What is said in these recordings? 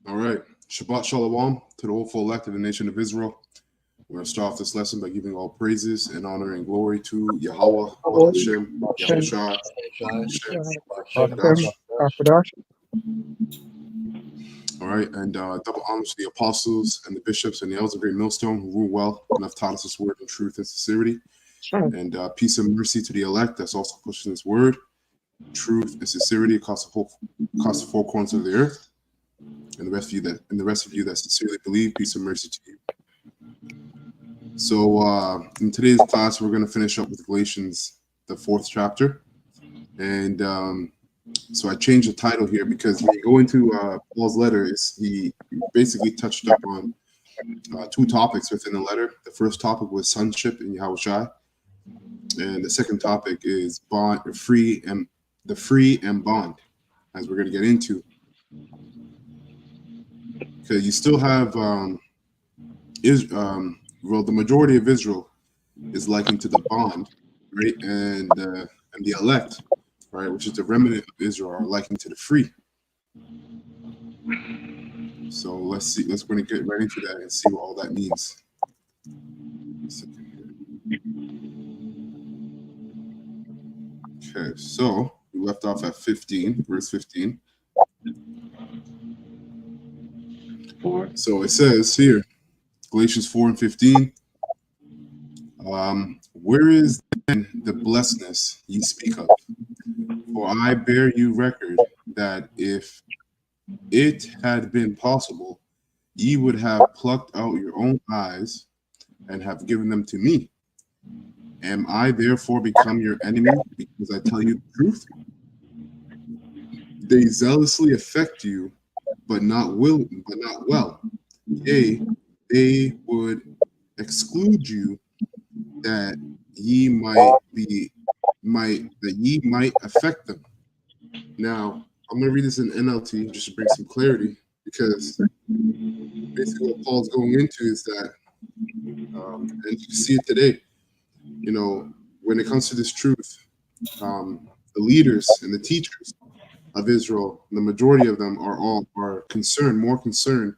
All right. Shabbat Shalom to the whole full elect of the nation of Israel. We're going to start off this lesson by giving all praises and honor and glory to YAHAWAH, HaShem, Yahushua, QADASH. All right, and double homage to the apostles and the bishops and the elders of Great Millstone who rule well and have taught us this word in truth and sincerity. And peace and mercy to the elect that's also pushing this word, truth and sincerity across the four corners of the earth. And the rest of you that sincerely believe, peace and mercy to you. So in today's class, we're going to finish up with Galatians, the 4th chapter. And so I changed the title here because when you go into Paul's letters, he basically touched up on two topics within the letter. The first topic was sonship in Yahawashi, and the second topic is the free and bond, as we're going to get into. Because you still have the majority of Israel is likened to the bond, right, and the elect, right, which is the remnant of Israel, are likened to the free. So let's see. Let's going to get right into that and see what all that means. Okay, so we left off at 15, verse 15. So it says here, Galatians 4 and 15. Where is then the blessedness ye speak of? For I bear you record that if it had been possible, ye would have plucked out your own eyes and have given them to me. Am I therefore become your enemy because I tell you the truth? They zealously affect you, but not well. Yea, they would exclude you that ye might affect them. Now, I'm going to read this in NLT just to bring some clarity, because basically what Paul's going into is that, and you see it today, you know, when it comes to this truth, the leaders and the teachers of Israel, the majority of them are more concerned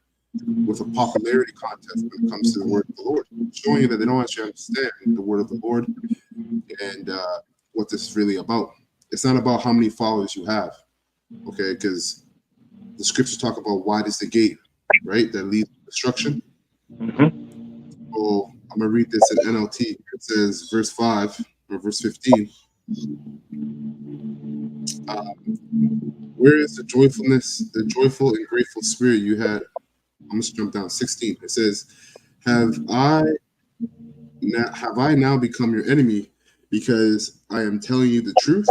with a popularity contest when it comes to the word of the Lord, showing you that they don't actually understand the word of the Lord and what this is really about. It's not about how many followers you have, okay? Because the scriptures talk about wide is the gate, right, that leads to destruction. So I'm gonna read this in NLT. It says, verse 5 or verse 15. Where is the joyful and grateful spirit you had? I'm just jump down 16. It says, have I now become your enemy because I am telling you the truth?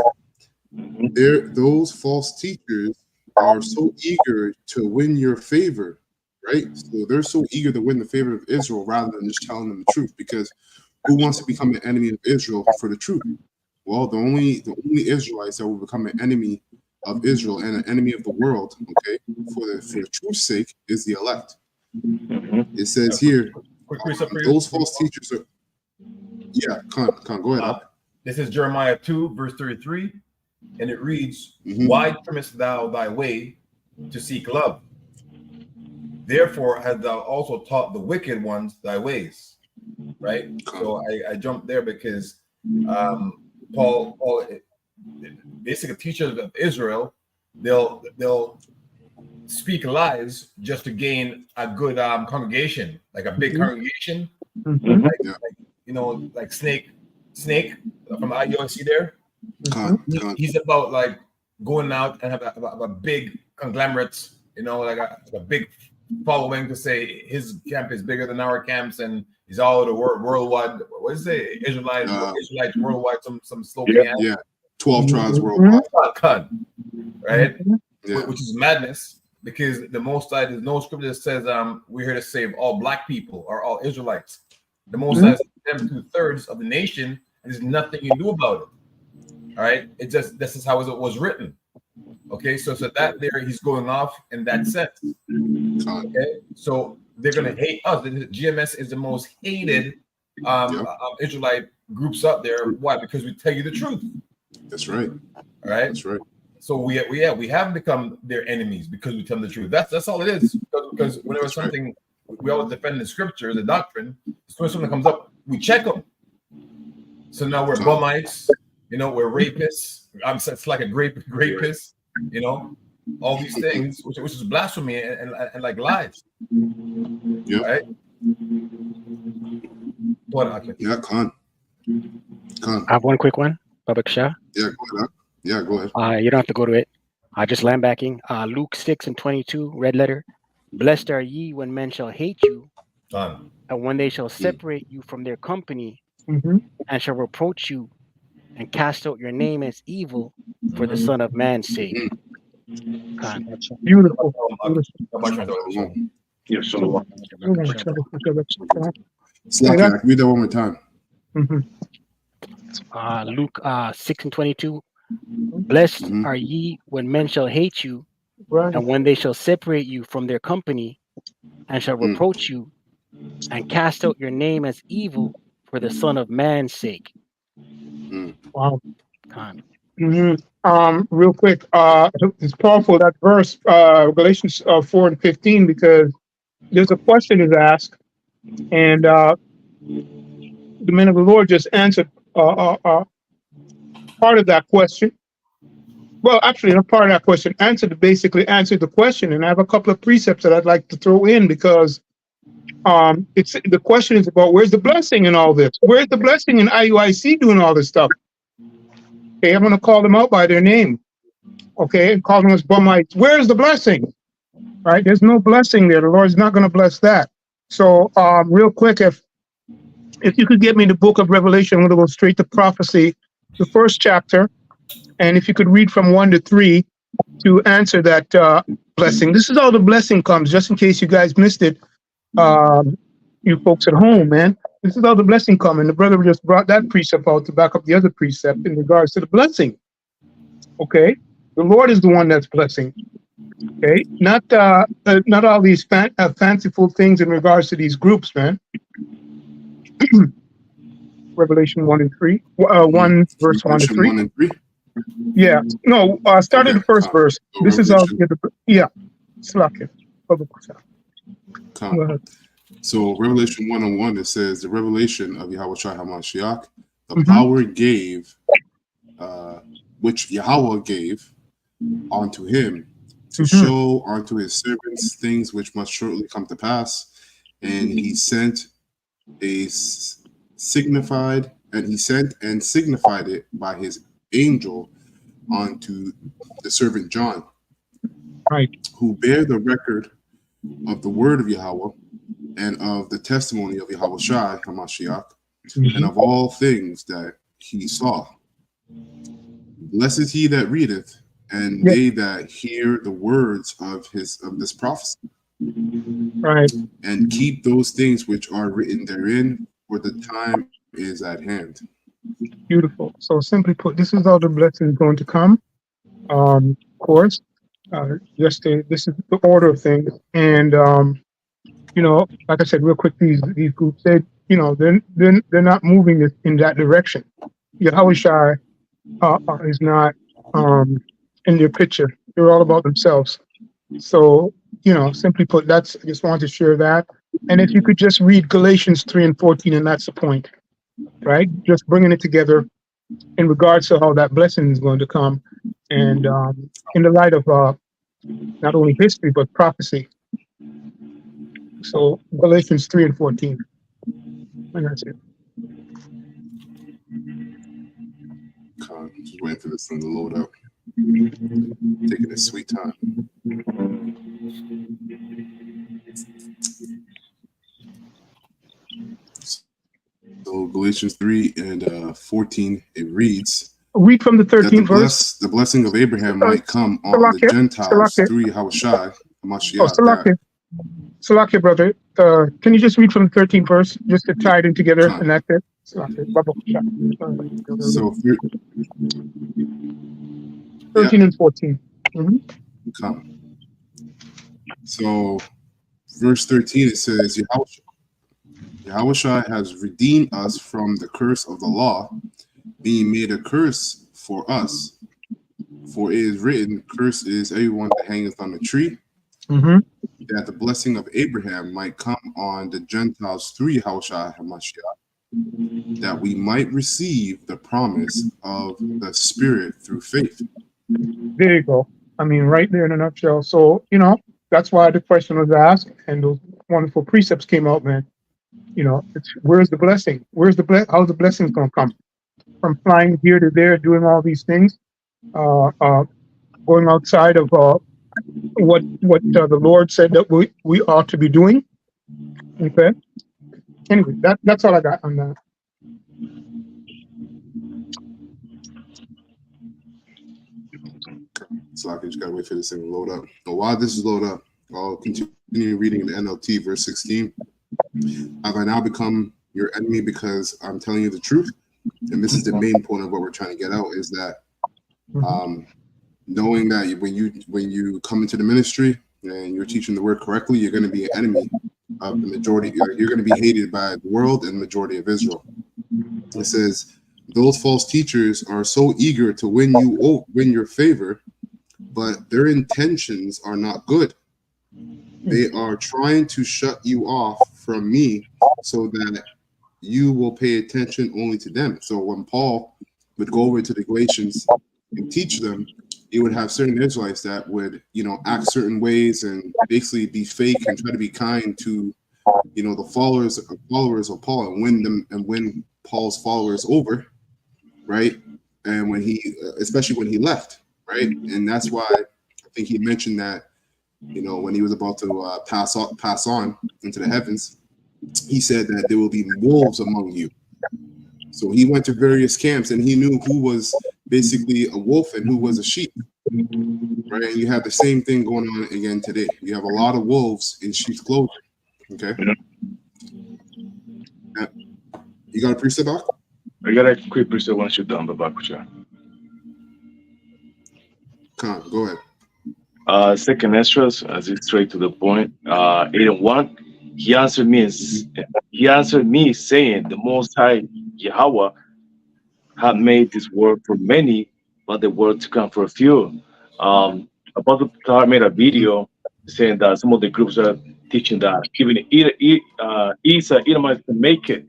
Those false teachers are so eager to win your favor, right? So they're so eager to win the favor of Israel rather than just telling them the truth, because who wants to become an enemy of Israel for the truth? Well, the only Israelites that will become an enemy of Israel and an enemy of the world, okay, for the truth's sake, is the elect. It says here, those false teachers are. Yeah, Khan, go ahead. This is Jeremiah 2, verse 33, and it reads, why trimmest thou thy way to seek love? Therefore hast thou also taught the wicked ones thy ways. Right? So I jumped there because Paul, basically teachers of Israel, they'll speak lies just to gain a good congregation, like a big congregation, like Snake from IUIC there. He's about like going out and have a big conglomerate, like a big following to say his camp is bigger than our camps and he's all the worldwide. What is it? Israelites worldwide. Some slogan. Yeah. 12 tribes worldwide. Right? Yeah. Which is madness, because the Most High, there's no scripture that says we're here to save all black people or all Israelites. The Most High says 2/3 of the nation, and there's nothing you do about it. All right, this is how it was written. Okay, so that there he's going off in that sense. Okay, so they're gonna hate us. The GMS is the most hated Israelite groups up there. Why? Because we tell you the truth. That's right. All right. That's right. So we have become their enemies because we tell them the truth. That's all it is. Because whenever something, we always defend the scripture, the doctrine. As soon as something comes up, we check them. So now we're bumites, we're rapists. It's like a rapist, all these things, which is blasphemy and like lies. Yeah. Right? What? Yeah, Qam. I have one quick one, Babak Shah. Yeah, go ahead. Yeah, go ahead. You don't have to go to it. Just land backing. Luke 6:22, red letter. Blessed are ye when men shall hate you, and when they shall separate you from their company, and shall reproach you, and cast out your name as evil for the Son of Man's sake. Beautiful. Yes, so. Slack, read that one more time. Luke 6:22. Blessed are ye when men shall hate you, and when they shall separate you from their company, and shall reproach you, and cast out your name as evil for the Son of Man's sake. Wow. Real quick, it's powerful, that verse, Galatians 4:15, because there's a question is asked, and the man of the Lord just answered part of that question. Well, actually, not part of that question. Basically answered the question, and I have a couple of precepts that I'd like to throw in, because the question is about where's the blessing in all this? Where's the blessing in IUIC doing all this stuff? Okay, I'm going to call them out by their name. Okay, and call them as bumites. Where's the blessing? Right? There's no blessing there. The Lord's not going to bless that. So, real quick, if you could get me the book of Revelation, I'm going to go straight to prophecy, the first chapter, and if you could read from 1 to 3 to answer that blessing. This is how the blessing comes, just in case you guys missed it, you folks at home, man. This is how the blessing comes, and the brother just brought that precept out to back up the other precept in regards to the blessing. Okay, the Lord is the one that's blessing. Okay, not all these fanciful things in regards to these groups, man. Revelation 1 and 3, 1 verse 1 to 3. 1 and 3. Yeah, no, start at the first verse. This is how. Slack. So Revelation 1:1, it says the revelation of YAHAWASHI HAMASHIYACH, the power which Yahweh gave unto him to show unto his servants things which must shortly come to pass, and he sent and signified it by his angel unto the servant John, right, who bear the record of the word of Yahweh and of the testimony of YAHAWASHI HAMASHIYACH, and of all things that he saw. Blessed is he that readeth, and they that hear the words of this prophecy, right, and keep those things which are written therein, for the time is at hand. Beautiful. So simply put, this is how the blessing is going to come. Of course, this is the order of things, and like I said, real quick, these groups said, they're not moving in that direction. YAHAWASHI is not in their picture. They're all about themselves. So, simply put, I just wanted to share that. And if you could just read Galatians 3 and 14, and that's the point, right? Just bringing it together in regards to how that blessing is going to come, and in the light of not only history, but prophecy. So Galatians 3 and 14. And that's it. Just waiting for this thing to load up. Taking a sweet time. So Galatians 3 and 14, it reads. Read from the 13th verse. The blessing of Abraham might come on the Gentiles through YAHAWASHI HAMASHIYACH. Salakia, brother. Can you just read from the 13th verse, just to tie it in together, and that's it? So 13 and 14. So verse 13, it says, YAHAWASHI has redeemed us from the curse of the law, being made a curse for us. For it is written, cursed is everyone that hangeth on the tree, that the blessing of Abraham might come on the Gentiles through Yahushua HaMashiach, that we might receive the promise of the Spirit through faith. There you go. I mean, right there in a nutshell. So, you know, that's why the question was asked, and those wonderful precepts came out, man. You know, it's where's the blessing? How's the blessing going to come? From flying here to there, doing all these things, going outside of what the Lord said that we ought to be doing. Okay. Anyway, that's all I got on that. So I just gotta wait for this thing to load up. But while this is loaded up, I'll continue reading the NLT, verse 16. Have I now become your enemy because I'm telling you the truth? And this is the main point of what we're trying to get out, is that knowing that when you come into the ministry and you're teaching the word correctly, you're going to be an enemy of the majority. You're going to be hated by the world and the majority of Israel. It says, those false teachers are so eager to win your favor, but their intentions are not good. They are trying to shut you off from me so that you will pay attention only to them. So when Paul would go over to the Galatians and teach them, he would have certain Israelites that would, act certain ways and basically be fake and try to be kind to, the followers of Paul, and win Paul's followers over, right? And especially when he left, right? And that's why I think he mentioned that, when he was about to pass on into the heavens, he said that there will be wolves among you. So he went to various camps and he knew who was basically a wolf and who was a sheep, right? And you have the same thing going on again today. You have a lot of wolves in sheep's clothing. Okay. You got a precept back? I got a quick precept once you're done, Babakucha. Come on, go ahead. Second Esdras, as it's straight to the point, 8:1. He answered me saying, the Most High Yahawah had made this word for many, but the word to come for a few. Apostle Tar made a video saying that some of the groups are teaching that even Edomites can make it.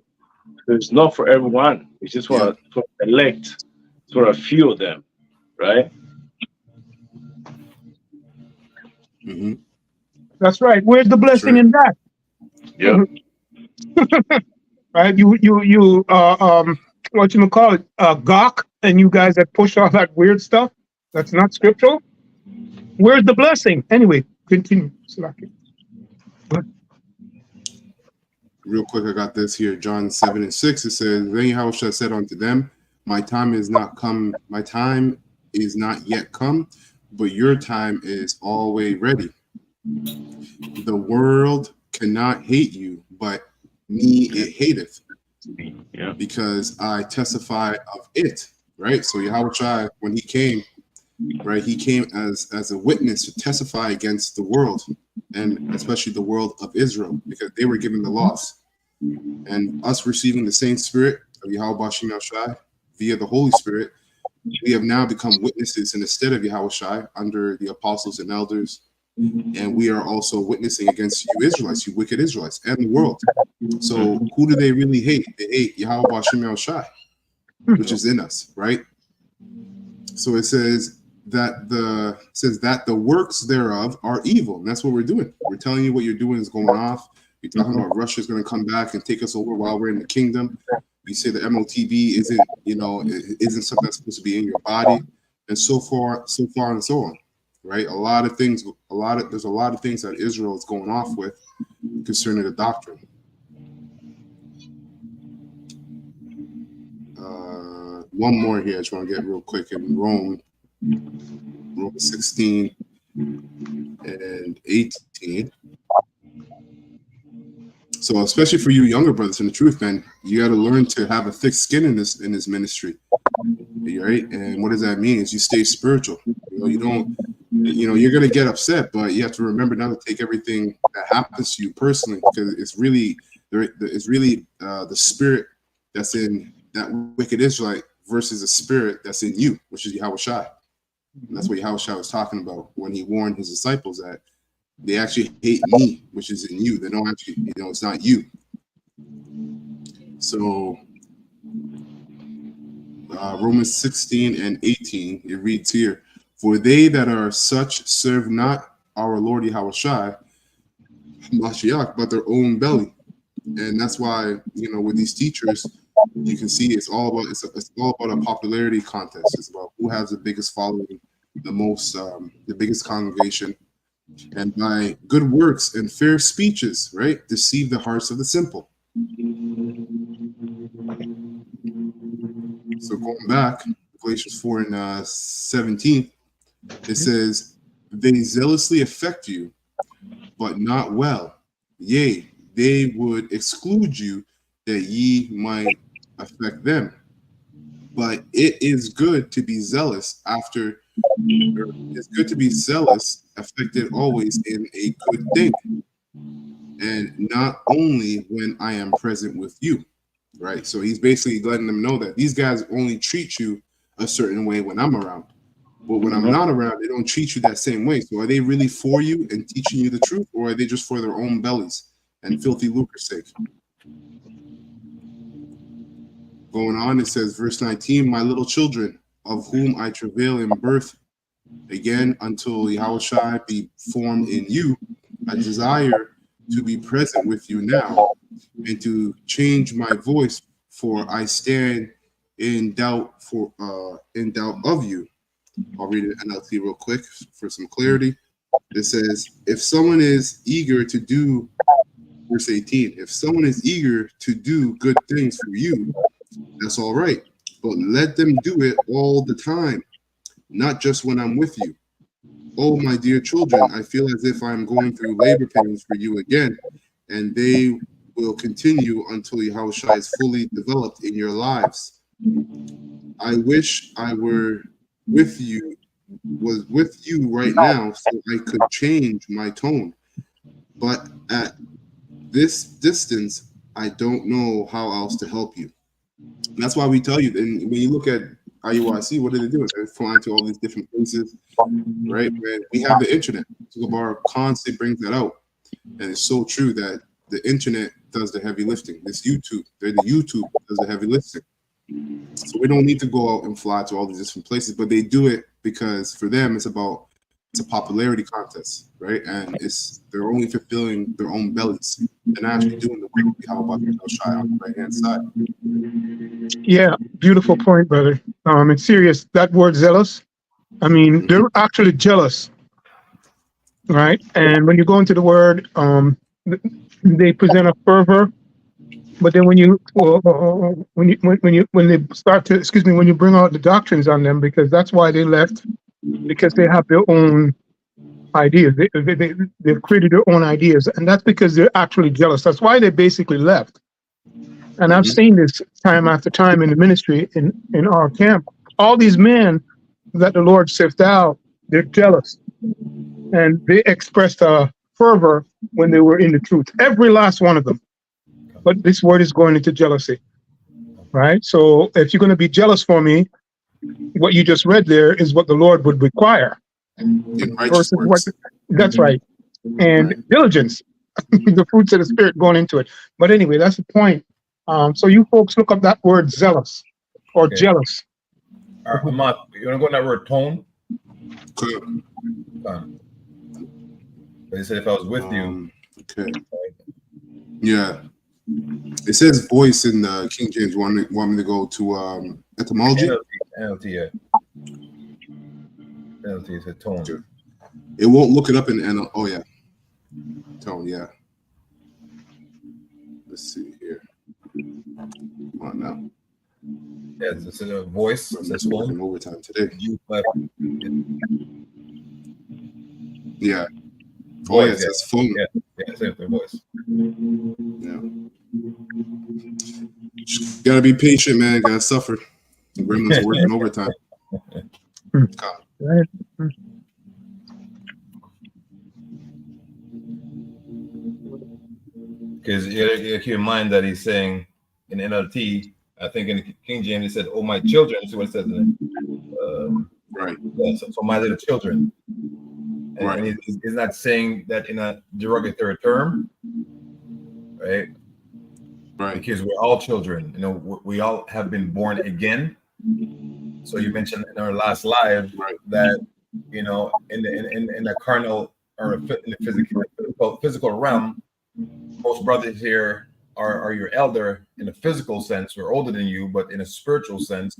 So it's not for everyone. It's just for elect, for a few of them, right? That's right. Where's the blessing in that? Yeah. Right. You what you call it, gawk, and you guys that push all that weird stuff. That's not scriptural. Where's the blessing? Anyway, continue. Real quick, I got this here. John 7:6. It says, then Yahushua said unto them, my time is not yet come, but your time is always ready. The world cannot hate you, but me it hateth, because I testify of it. Right. So Yahushua, when he came, right, he came as a witness to testify against the world, and especially the world of Israel, because they were given the laws. And us receiving the same spirit of YAHAWASHI via the Holy Spirit, we have now become witnesses in the stead of Yahushua under the apostles and elders. And we are also witnessing against you Israelites, you wicked Israelites, and the world. So who do they really hate? They hate YAHAWASHI, which is in us, right? So it says that the works thereof are evil. And that's what we're doing. We're telling you what you're doing is going off. You're talking about Russia's going to come back and take us over while we're in the kingdom. You say the MOTB isn't something that's supposed to be in your body, and so far and so on. Right, there's a lot of things that Israel is going off with concerning the doctrine. One more here I just want to get real quick in Rome 16 and 18. So especially for you younger brothers in the truth, man, you got to learn to have a thick skin in this ministry, right? And what does that mean? Is you stay spiritual. You don't. You're going to get upset, but you have to remember not to take everything that happens to you personally, because it's really the spirit that's in that wicked Israelite versus the spirit that's in you, which is Yahushua, And that's what Yahushua was talking about when he warned his disciples that they actually hate me, which is in you. They don't actually, it's not you. So Romans 16 and 18, it reads here, for they that are such serve not our Lord Yahawashi, HAMASHIYACH, but their own belly. And that's why, with these teachers, you can see it's all about a popularity contest. It's about who has the biggest following, the biggest congregation, and by good works and fair speeches, right, deceive the hearts of the simple. So going back, Galatians 4 and 17, it says, they zealously affect you, but not well. Yea, they would exclude you that ye might affect them. But it is good to be zealous affected always in a good thing, and not only when I am present with you. Right. So he's basically letting them know that these guys only treat you a certain way when I'm around. But when I'm not around, they don't treat you that same way. So are they really for you and teaching you the truth, or are they just for their own bellies and filthy lucre's sake? Going on, it says, verse 19, my little children, of whom I travail in birth, again, until Yahushua be formed in you, I desire to be present with you now, and to change my voice, for I stand in doubt of you. I'll read it NLT real quick for some clarity. It says, if someone is eager to do, verse 18, if someone is eager to do good things for you, that's all right, but let them do it all the time, not just when I'm with you. Oh, my dear children, I feel as if I'm going through labor pains for you again, and they will continue until Yahushua is fully developed in your lives. I wish I was with you right now, so I could change my tone. But at this distance, I don't know how else to help you. And that's why we tell you, and when you look at IUIC, what are they doing? They're flying to all these different places, right? We have the internet. So Bar constantly brings that out. And it's so true that the internet does the heavy lifting. This YouTube does the heavy lifting. So we don't need to go out and fly to all these different places, but they do it because for them it's a popularity contest, right? And they're only fulfilling their own bellies and actually doing the work. How about shy on the right hand side? Yeah, beautiful point, brother. It's serious. That word zealous, I mean, they're actually jealous, right? And when you go into the word, they present a fervor, but then when you bring out the doctrines on them, because that's why they left, because they have their own ideas. They've created their own ideas, and that's because they're actually jealous. That's why they basically left. And I've seen this time after time in the ministry in our camp. All these men that the Lord sift out, they're jealous, and they expressed a fervor when they were in the truth. Every last one of them. But this word is going into jealousy, right? So if you're going to be jealous for me, what you just read there is what the Lord would require. That's right. And diligence, the fruits of the Spirit going into it. But anyway, that's the point. So you folks look up that word zealous or jealous. You want to go on that word tone? They said if I was with you. Okay. Yeah. It says voice in the King James. Want me to go to etymology? NLT, yeah. NLT said tone. Sure. It won't look it up in NL. Oh yeah, tone. Yeah. Let's see here. Come on now. Yeah, it's a voice. It's working overtime today. Yeah. Oh yeah, it says phone. Yeah, same thing, voice. Yeah. Just gotta be patient, man. Gotta suffer. Gremlins are working overtime. Because you keep in mind that he's saying in NLT, I think in King James he said, "Oh my children." See what it says in Right. Yeah, so my little children. And he's not saying that in a derogatory term, right? Right. Because we're all children. You know, we all have been born again. So you mentioned in our last live that, you know, in the carnal or in the physical realm, most brothers here are your elder in a physical sense. We're older than you, but in a spiritual sense,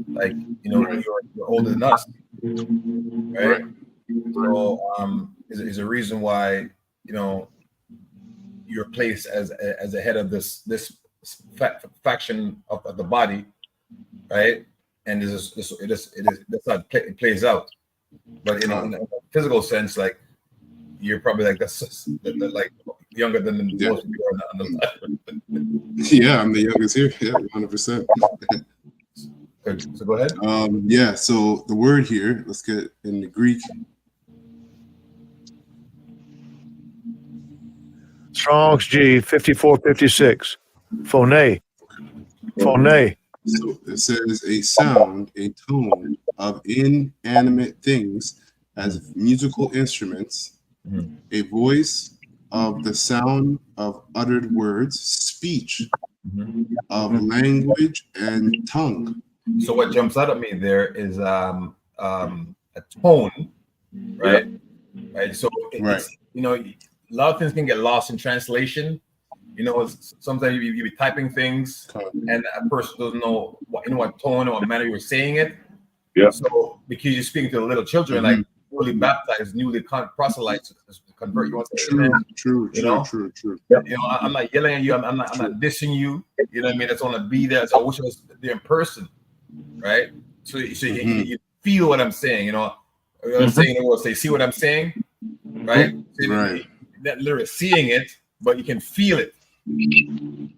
like, you know, you're older than us, right? So is a reason why, you know, you're placed as a head of this faction of the body, right? And that's how it plays out. But in a physical sense, like, you're probably like like younger than most people on the live. Yeah, I'm the youngest here. Yeah, 100%. So go ahead. Yeah, so the word here, let's get in the Greek. Strong's G 5456. Phone. So it says a sound, a tone of inanimate things as musical instruments, a voice of the sound of uttered words, speech of language and tongue. So what jumps out at me there is a tone, right? Right. So it's, you know, a lot of things can get lost in translation. You know, sometimes you be typing things and a person doesn't know what tone or what manner you're saying it. Yeah. So because you're speaking to the little children, like newly baptized, newly proselytes, convert. You want to say True. You know, I'm not yelling at you. I'm not dissing you. You know what I mean? That's on a be there. So I wish I was there in person, right? So you feel what I'm saying. You know, I'm saying the word. Say, see what I'm saying, right? Not literally seeing it, but you can feel it. You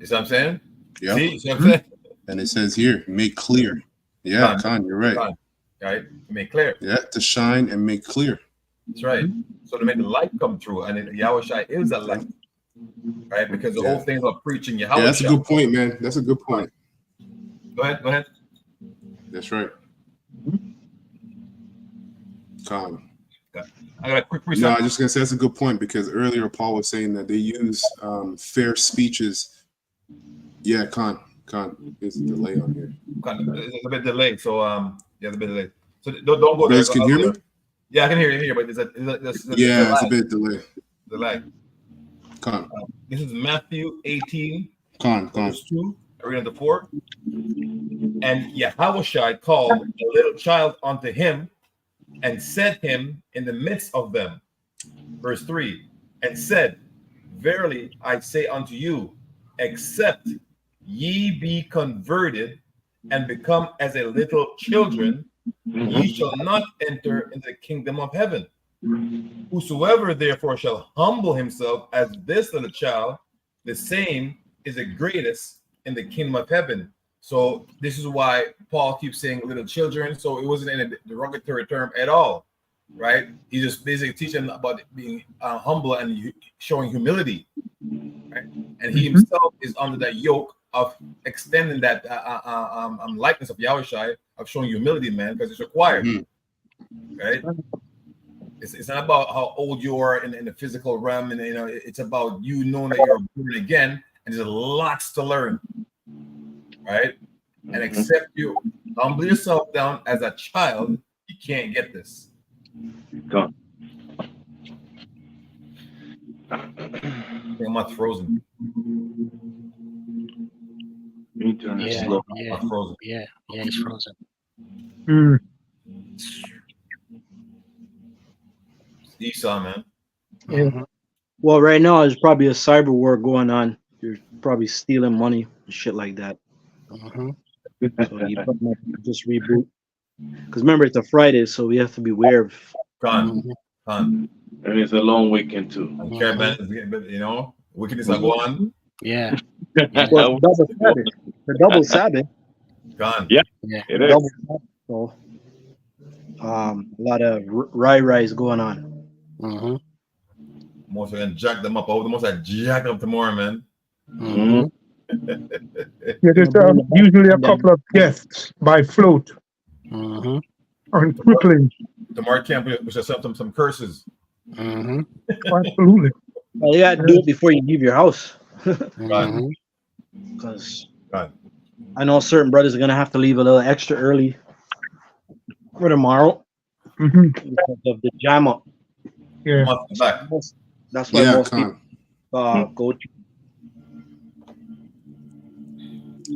see what I'm saying? Yeah. See what I'm saying? And it says here, make clear. Yeah, Khan, you're right. Right? Make clear. Yeah, to shine and make clear. That's right. So to make the light come through, and YAHAWASHI is a light, right? Because the whole thing about preaching YAHAWASHI. Yeah, that's a good point, man. That's a good point. Go ahead. That's right. Khan. I got a quick research. No, I'm just gonna say that's a good point, because earlier Paul was saying that they use fair speeches. Yeah, Khan, there's a delay on here. There's a bit delayed, so there's a bit delayed. So don't go there. You guys can hear me? Yeah, I can hear you, but there's it's a bit delayed. Delay. Khan. This is Matthew 18. Khan. Verse 2. I read on 4. And YAHAWASHI called a little child unto him, and set him in the midst of them. Verse 3, and said, verily I say unto you, except ye be converted and become as a little children, ye shall not enter into the kingdom of heaven. Whosoever therefore shall humble himself as this little child, the same is the greatest in the kingdom of heaven. So this is why Paul keeps saying little children. So it wasn't in a derogatory term at all, right? He's just basically teaching about being humble and showing humility, right? And he himself is under that yoke of extending that likeness of YAHAWASHI, of showing humility, man, because it's required, right? It's not about how old you are in the physical realm, and it's about you knowing that you're born again, and there's lots to learn. Right? And except you humble yourself down as a child, you can't get this. Go. I'm not frozen. Yeah, slow. yeah, I'm frozen. yeah, he's frozen. Esau, man. Yeah. Well, right now there's probably a cyber war going on. You're probably stealing money and shit like that. So you might just reboot. Because remember, it's a Friday, so we have to be aware of. Con. And it's a long weekend too. Caravan is getting, wickedness are going on. Yeah. Well, double Sabbath. The double Sabbath. Gone. Yeah. It is. So, a lot of rise going on. Most of them jack them up. Oh, the most I jack up tomorrow, man. Yeah, there's usually a couple of guests by float. are crippling. The Mark camp was just some curses. Absolutely. Well, you gotta do it before you leave your house. Right. Because Right. I know certain brothers are gonna have to leave a little extra early for tomorrow because of the jam up. Yeah. That's why most people go to.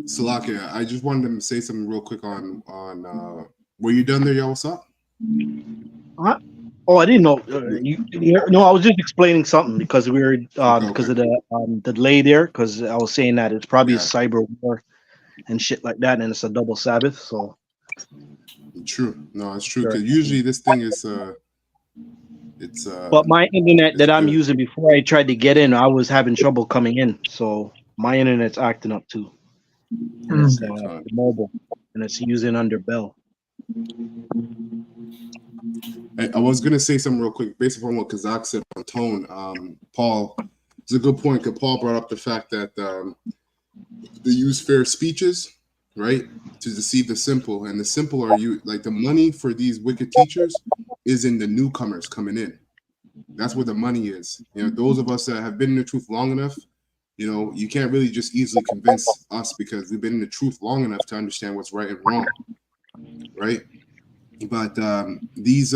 Salakia, I just wanted to say something real quick on were you done there, Yahawah? Oh, I didn't know. No, I was just explaining something because we were because of the delay there. Because I was saying that it's probably a cyber war and shit like that, and it's a double Sabbath. So true. No, it's true. Because usually this thing is But my internet that I'm using before I tried to get in, I was having trouble coming in. So my internet's acting up too. And it's mobile, and it's using under Bell. I was gonna say something real quick based upon what Kazak said on tone. Paul, it's a good point because Paul brought up the fact that they use fair speeches, right, to deceive the simple, and the simple are like the money for these wicked teachers is in the newcomers coming in. That's where the money is. You know, those of us that have been in the truth long enough, you know, you can't really just easily convince us because we've been in the truth long enough to understand what's right and wrong, right? But these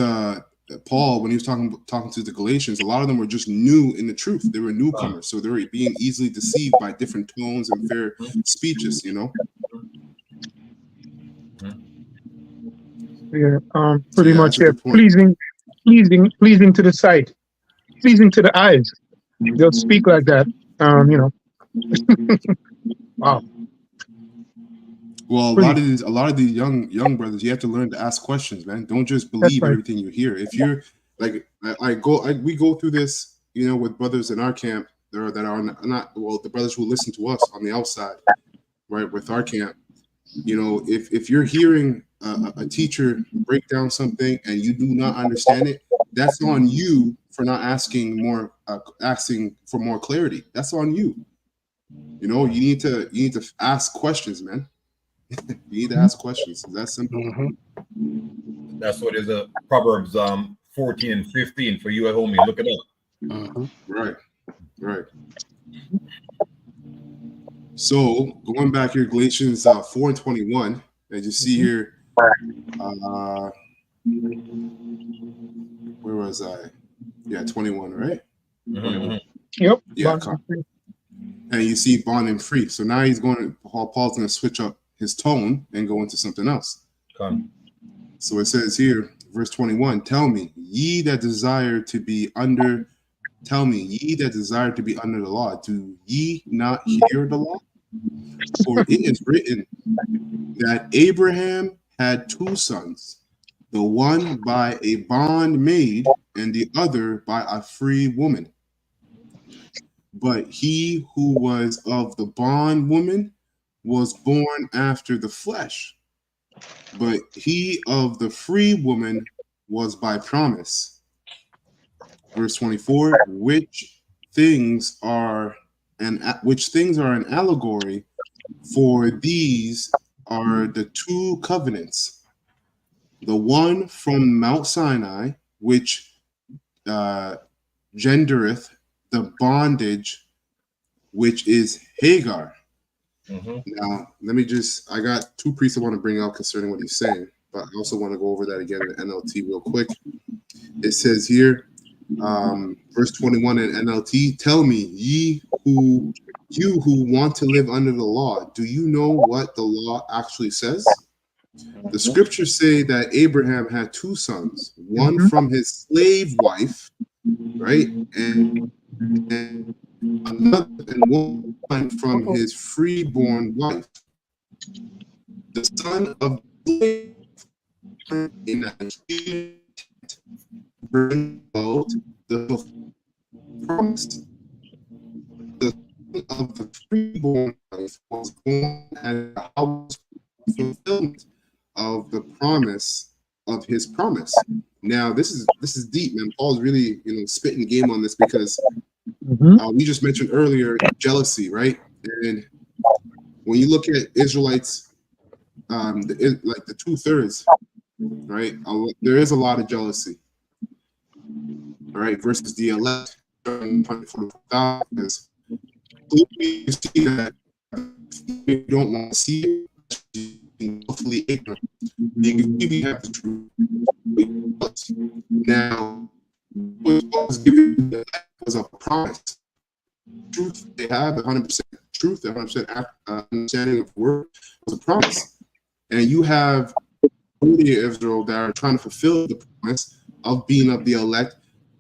Paul, when he was talking to the Galatians, a lot of them were just new in the truth. They were newcomers, so they were being easily deceived by different tones and fair speeches. You know. Yeah. Pretty much. Yeah. Pleasing to the sight, pleasing to the eyes. They'll speak like that. You know. Wow. Well, a lot of these young brothers, you have to learn to ask questions, man. Don't just believe everything you hear. If you're like, we go through this, you know, with brothers in our camp that are not the brothers who listen to us on the outside, right? With our camp, you know, if you're hearing a teacher break down something and you do not understand it, that's on you for not asking for more clarity. That's on you. You know, you need to ask questions, man. You need to ask questions. That's simple. That's what is Proverbs 14 and 15 for you at home. You look it up. Right. So going back here, Galatians 4 and 21, as you see here, where was I? Yeah, 21, right? Yep. Yeah. And you see bond and free. So now Paul's going to switch up his tone and go into something else. So it says here, verse 21, tell me, ye that desire to be under the law, do ye not hear the law? For it is written that Abraham had two sons, the one by a bondmaid and the other by a free woman. But he who was of the bondwoman was born after the flesh, but he of the free woman was by promise. Verse 24, which things are an allegory, for these are the two covenants, the one from Mount Sinai, which gendereth the bondage, which is Hagar. Now, I got two priests I want to bring out concerning what he's saying, but I also want to go over that again in NLT real quick. It says here, verse 21 in NLT, tell me, you who want to live under the law, do you know what the law actually says? The scriptures say that Abraham had two sons, one from his slave wife, right? And one from his freeborn wife. The son of the slave in a bring about the promise. The son of the freeborn wife was born at the house fulfillment of the promise of his promise. Now this is deep, man. Paul's really spitting game on this because we just mentioned earlier jealousy, right? And when you look at Israelites, like the 2/3, right? There is a lot of jealousy, all right, versus the elect. Because you see that you don't want to see it, willfully ignorant. You can see we have the truth. Now, what was given was a promise. Truth they have 100% truth, 100% understanding of the word was a promise, and you have Israel that are trying to fulfill the promise of being of the elect,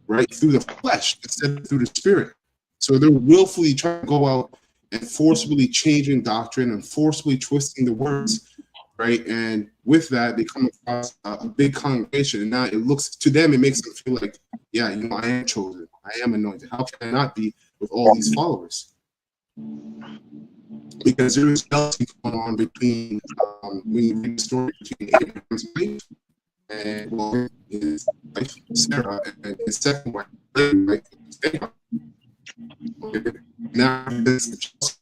right, through the flesh instead of through the spirit. So they're willfully trying to go out and forcibly changing doctrine and forcibly twisting the words, right? And with that, they come across a big congregation, and now it looks to them, it makes them feel like, yeah, you know, I am chosen, I am anointed. How can I not be with all these followers? Because there is jealousy going on between, when you read the story between Abraham's wife and his wife Sarah and his second wife, right? Okay. Now there's jealousy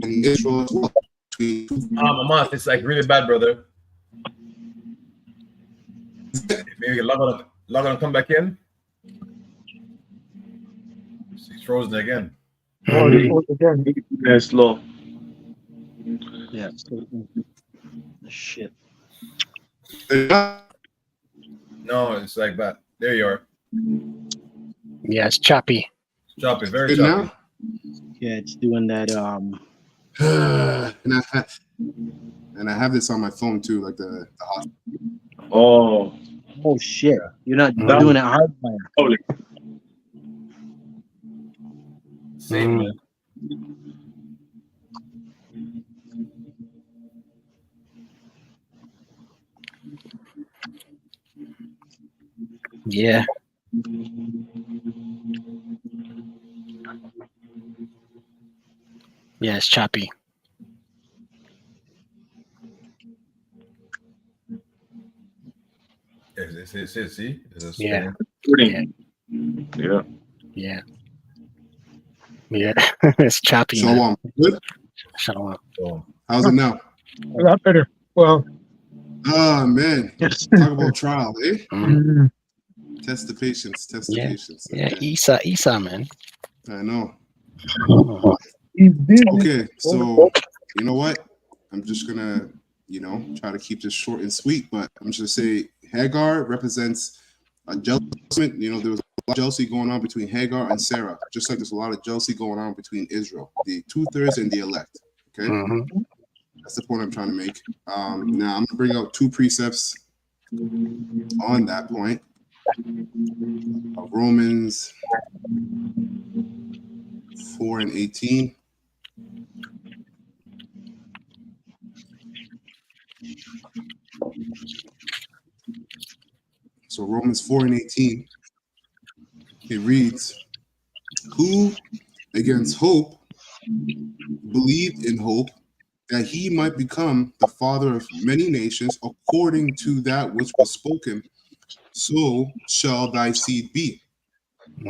in Israel as well. It's like really bad, brother. Maybe log on and come back in. He's frozen again. Oh, again. Yeah, slow. Yeah. Shit. No, it's like that. There you are. Yeah, it's choppy. It's choppy, very Good choppy. now? Yeah, it's doing that. And I have this on my phone too, like the hospital. Oh shit! You're not doing it hardwire. Holy. Same, man. Yeah. Yeah, it's choppy. See? Yeah. Yeah. Yeah. Yeah. It's choppy. Shalom. Good? Shalom. How's it now? A lot better. Well, Oh man. Talk about trial, eh? Mm. Test the patience. Test the patience. Yeah, Okay. Esau, man. I know. Oh. he's busy. Okay, so you know what? I'm just gonna, try to keep this short and sweet, but I'm just gonna say Hagar represents a jealousy. There was a lot of jealousy going on between Hagar and Sarah, just like there's a lot of jealousy going on between Israel, the 2/3 and the elect. Okay, that's the point I'm trying to make. Now I'm gonna bring out two precepts on that point. Romans 4:18. So Romans 4:18, it reads, "Who against hope believed in hope that he might become the father of many nations, according to that which was spoken, so shall thy seed be.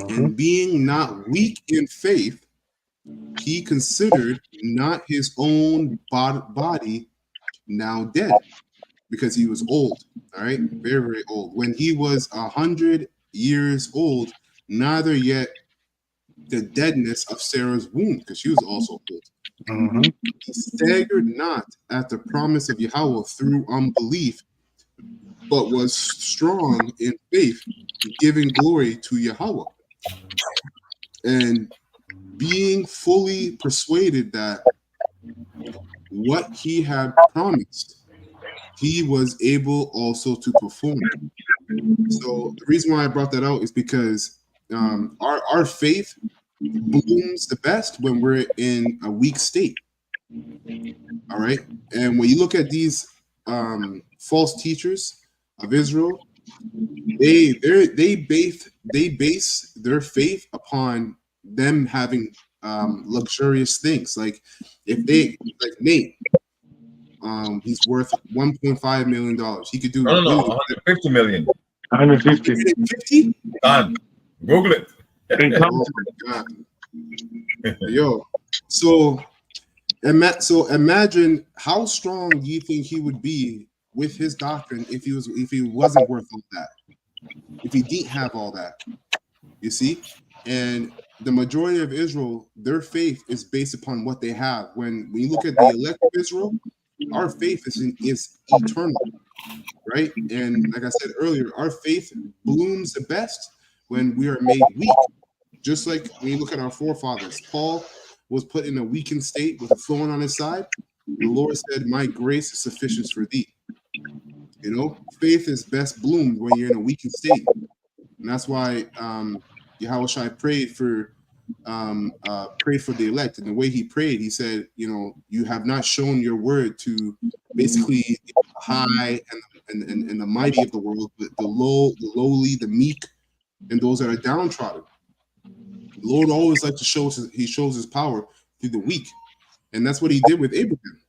And being not weak in faith, he considered not his own body now dead, because he was old." All right, very, very old. "When he was 100 years old, neither yet the deadness of Sarah's womb," because she was also old. "He staggered not at the promise of Yahweh through unbelief, but was strong in faith, giving glory to Yahweh, and being fully persuaded that what he had promised, he was able also to perform." So the reason why I brought that out is because our faith blooms the best when we're in a weak state. All right, and when you look at these false teachers of Israel, they base their faith upon them having luxurious things. Like if they like Nate, he's worth $1.5 million. He could do No, 150 million. 150. God, Google it. Oh my God. Yo, so imagine how strong do you think he would be with his doctrine if he wasn't worth all that, if he didn't have all that. You see? And the majority of Israel, their faith is based upon what they have. When you look at the elect of Israel, our faith is eternal, right? And like I said earlier, our faith blooms the best when we are made weak. Just like when you look at our forefathers, Paul was put in a weakened state with a thorn on his side. The Lord said, "My grace is sufficient for thee." You know, faith is best bloomed when you're in a weakened state. And that's why YAHAWASHI prayed for the elect. And the way he prayed, he said, you know, you have not shown your word to basically the high and the mighty of the world, but the lowly, the meek, and those that are downtrodden. The Lord always likes to show he shows his power through the weak. And that's what he did with Abraham.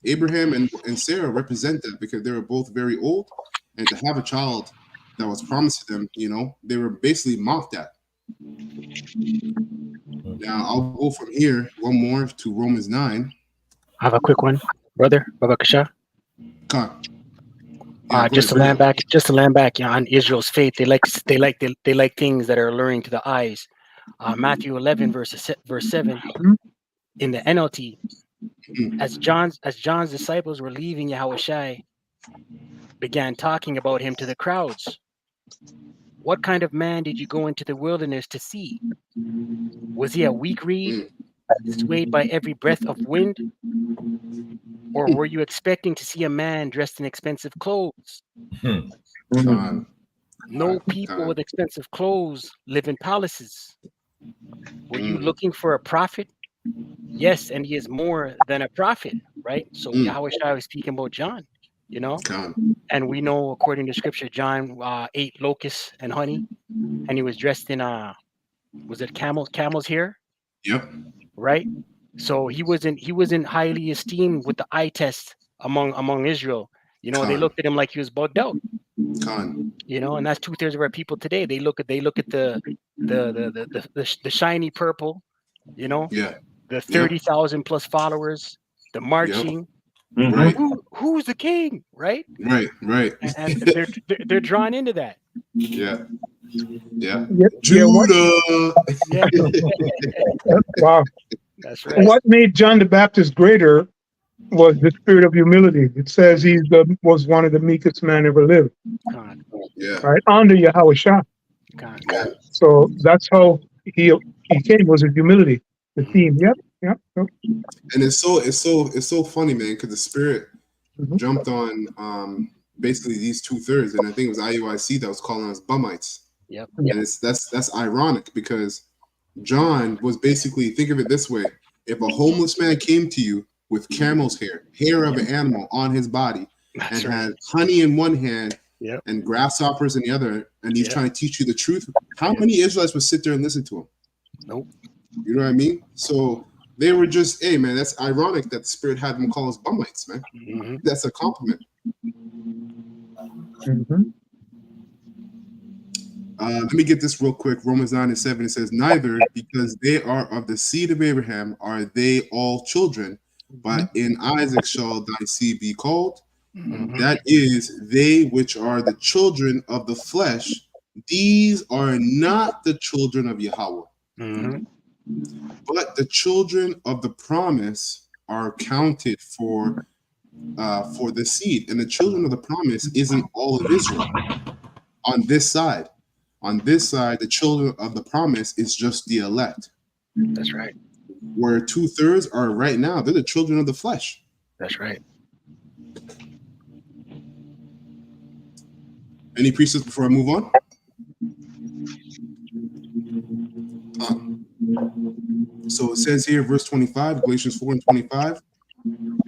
Abraham and Sarah represent that because they were both very old, and to have a child that was promised to them, you know, they were basically mocked at. Now I'll go from here one more to Romans 9. I have a quick one, brother. Babakasha. Just to land back on Israel's faith. They like things that are alluring to the eyes. Matthew 11 verse 7 in the NLT. As John's disciples were leaving, YAHAWASHI began talking about him to the crowds. What kind of man did you go into the wilderness to see? Was he a weak reed, swayed by every breath of wind? Or were you expecting to see a man dressed in expensive clothes? No people with expensive clothes live in palaces. Were you looking for a prophet? Yes, and he is more than a prophet, right? So YAHAWASHI was speaking about John, you know? And we know, according to scripture, John ate locusts and honey, and he was dressed in was it camel's hair? Yep. Right? So he wasn't highly esteemed with the eye test among Israel. You know, they looked at him like he was bugged out. You know, and that's 2/3 of our people today. They look at the shiny purple, you know, the 30,000 plus followers, the marching. Right. Who's the king? Right. Right. And they're drawn into that. Yeah. Judah. Yeah. Wow. That's right. What made John the Baptist greater was the spirit of humility. It says he was one of the meekest men ever lived. Right under YAHAWASHI. So that's how he came, was his humility. The theme. Yep. And it's so funny, man, because the spirit jumped on basically these 2/3, and I think it was IUIC that was calling us bumites. Yep. And that's ironic because John was basically, think of it this way: if a homeless man came to you with camel's hair of an animal on his body, and had honey in one hand and grasshoppers in the other, and he's trying to teach you the truth, how many Israelites would sit there and listen to him? Nope. You know what I mean? So they were just, hey, man, that's ironic that the spirit had them call us bumites, man. That's a compliment. Let me get this real quick. Romans 9:7, it says, neither because they are of the seed of Abraham are they all children, but in Isaac shall thy seed be called. That is, they which are the children of the flesh, these are not the children of Yahweh. But the children of the promise are counted for the seed. And the children of the promise isn't all of Israel. On this side, the children of the promise is just the elect. That's right. Where 2/3 are right now, they're the children of the flesh. That's right. Any precepts before I move on? So it says here, verse 25, Galatians 4:25,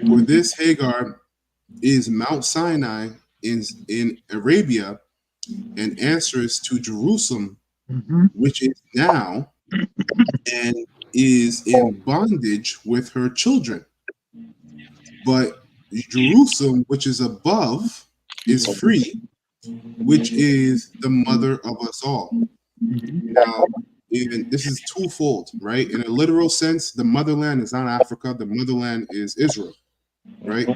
for this Hagar is Mount Sinai in Arabia, and answers to Jerusalem, which is now and is in bondage with her children. But Jerusalem, which is above, is free, which is the mother of us all. Now, this is twofold, right? In a literal sense, the motherland is not Africa. The motherland is Israel, right?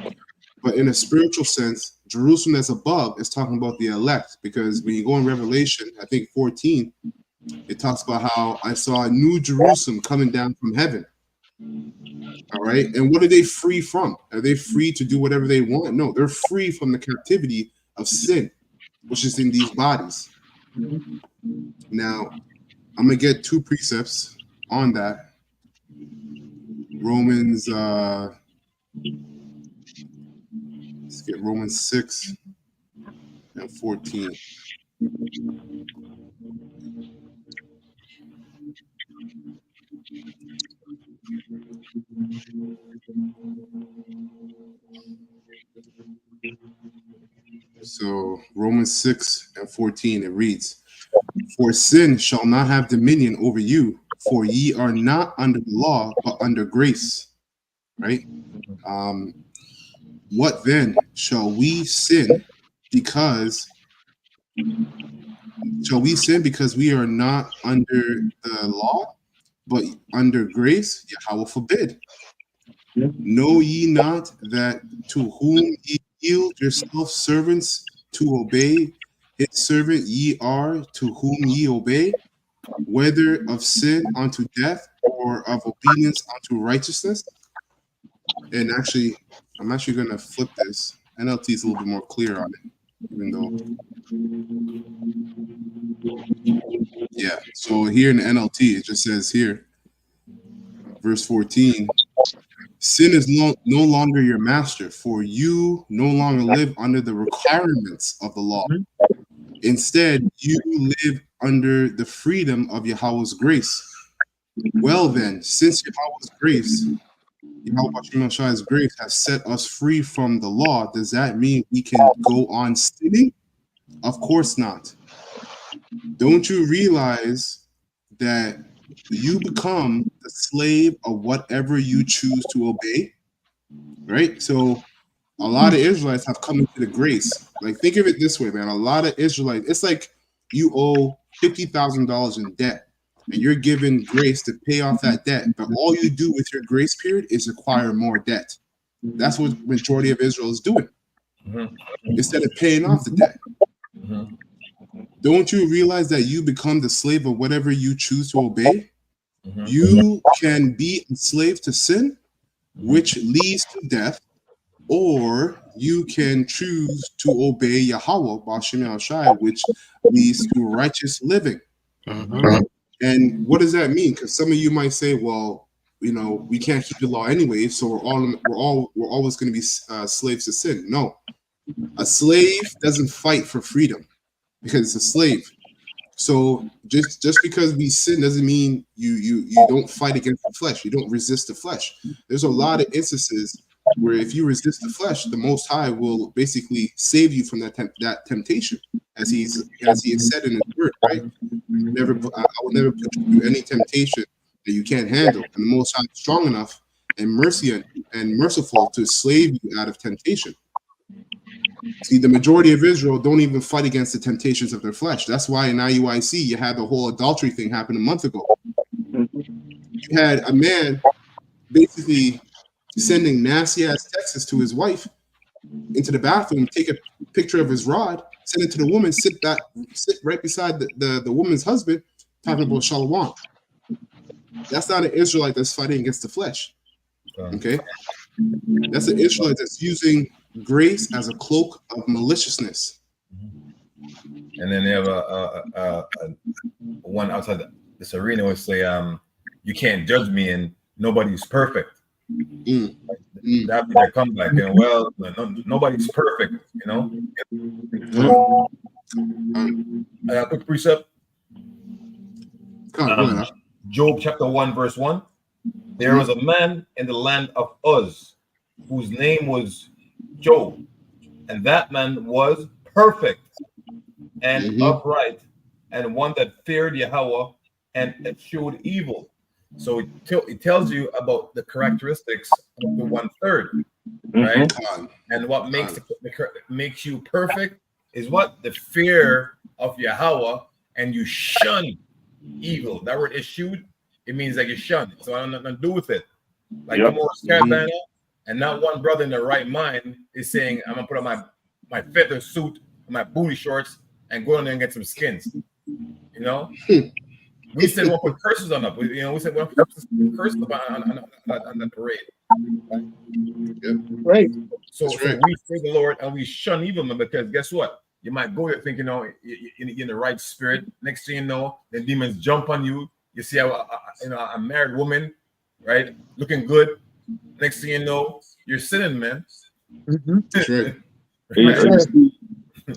But in a spiritual sense, Jerusalem that's above is talking about the elect, because when you go in Revelation, I think 14, it talks about how I saw a new Jerusalem coming down from heaven. All right. And what are they free from? Are they free to do whatever they want? No, they're free from the captivity of sin, which is in these bodies. Now, I'm going to get 2 precepts on that. Romans, let's get Romans 6 and 14. So Romans 6 and 14, it reads, "For sin shall not have dominion over you, for ye are not under the law, but under grace." Right? What then? Shall we sin because we are not under the law, but under grace? Yahweh forbid. Know ye not that to whom ye yield yourselves servants to obey, his servant ye are to whom ye obey, whether of sin unto death or of obedience unto righteousness? And actually, I'm actually going to flip this. NLT is a little bit more clear on it, even though. Yeah, so here in the NLT, it just says here, verse 14, "Sin is no longer your master, for you no longer live under the requirements of the law. Instead, you live under the freedom of Yahweh's grace. Well then, since Yahweh's grace, YAHAWASHI's grace has set us free from the law, does that mean we can go on sinning? Of course not. Don't you realize that you become the slave of whatever you choose to obey?" Right? So a lot of Israelites have come into the grace. Like, think of it this way, man. A lot of Israelites, it's like you owe $50,000 in debt, and you're given grace to pay off that debt. But all you do with your grace period is acquire more debt. That's what the majority of Israel is doing. Instead of paying off the debt. Don't you realize that you become the slave of whatever you choose to obey? You can be a slave to sin, which leads to death, or you can choose to obey Yahweh, which leads to righteous living. And what does that mean? Because some of you might say, well, you know, we can't keep the law anyway, so we're always going to be slaves to sin. No, a slave doesn't fight for freedom because it's a slave. So just because we sin doesn't mean you don't fight against the flesh. You don't resist the flesh. There's a lot of instances where if you resist the flesh, the Most High will basically save you from that temptation, as he has said in His Word, right? I will never put you through any temptation that you can't handle. And the Most High is strong enough and merciful to save you out of temptation. See, the majority of Israel don't even fight against the temptations of their flesh. That's why in IUIC you had the whole adultery thing happen a month ago. You had a man basically sending nasty ass texts to his wife into the bathroom, take a picture of his rod, send it to the woman, sit right beside the woman's husband, talking about SHALAWAN. That's not an Israelite that's fighting against the flesh. Okay? That's an Israelite that's using grace as a cloak of maliciousness. And then they have a one outside this arena would say, you can't judge me and nobody's perfect. That'd be their comeback. And well, nobody's perfect, you know. A quick precept. Job chapter 1 verse 1. There was a man in the land of Uz whose name was Job, and that man was perfect and upright, and one that feared Yahweh and eschewed evil. So it tells you about the characteristics of the 1/3, right? And what makes you perfect is what? The fear of Yahweh, and you shun evil. That word eschewed, it means like you shun. So I don't have nothing to do with it. Like the more and not one brother in their right mind is saying, I'm gonna put on my feather suit, my booty shorts, and go in there and get some skins. You know, we said we'll put curses on them. We said we'll put curses on the parade. Right. So we fear the Lord and we shun evil, man, because guess what? You might go there thinking, you're in the right spirit. Next thing you know, the demons jump on you. You see a married woman, right, looking good. Next thing you know, you're sinning, man. That's right.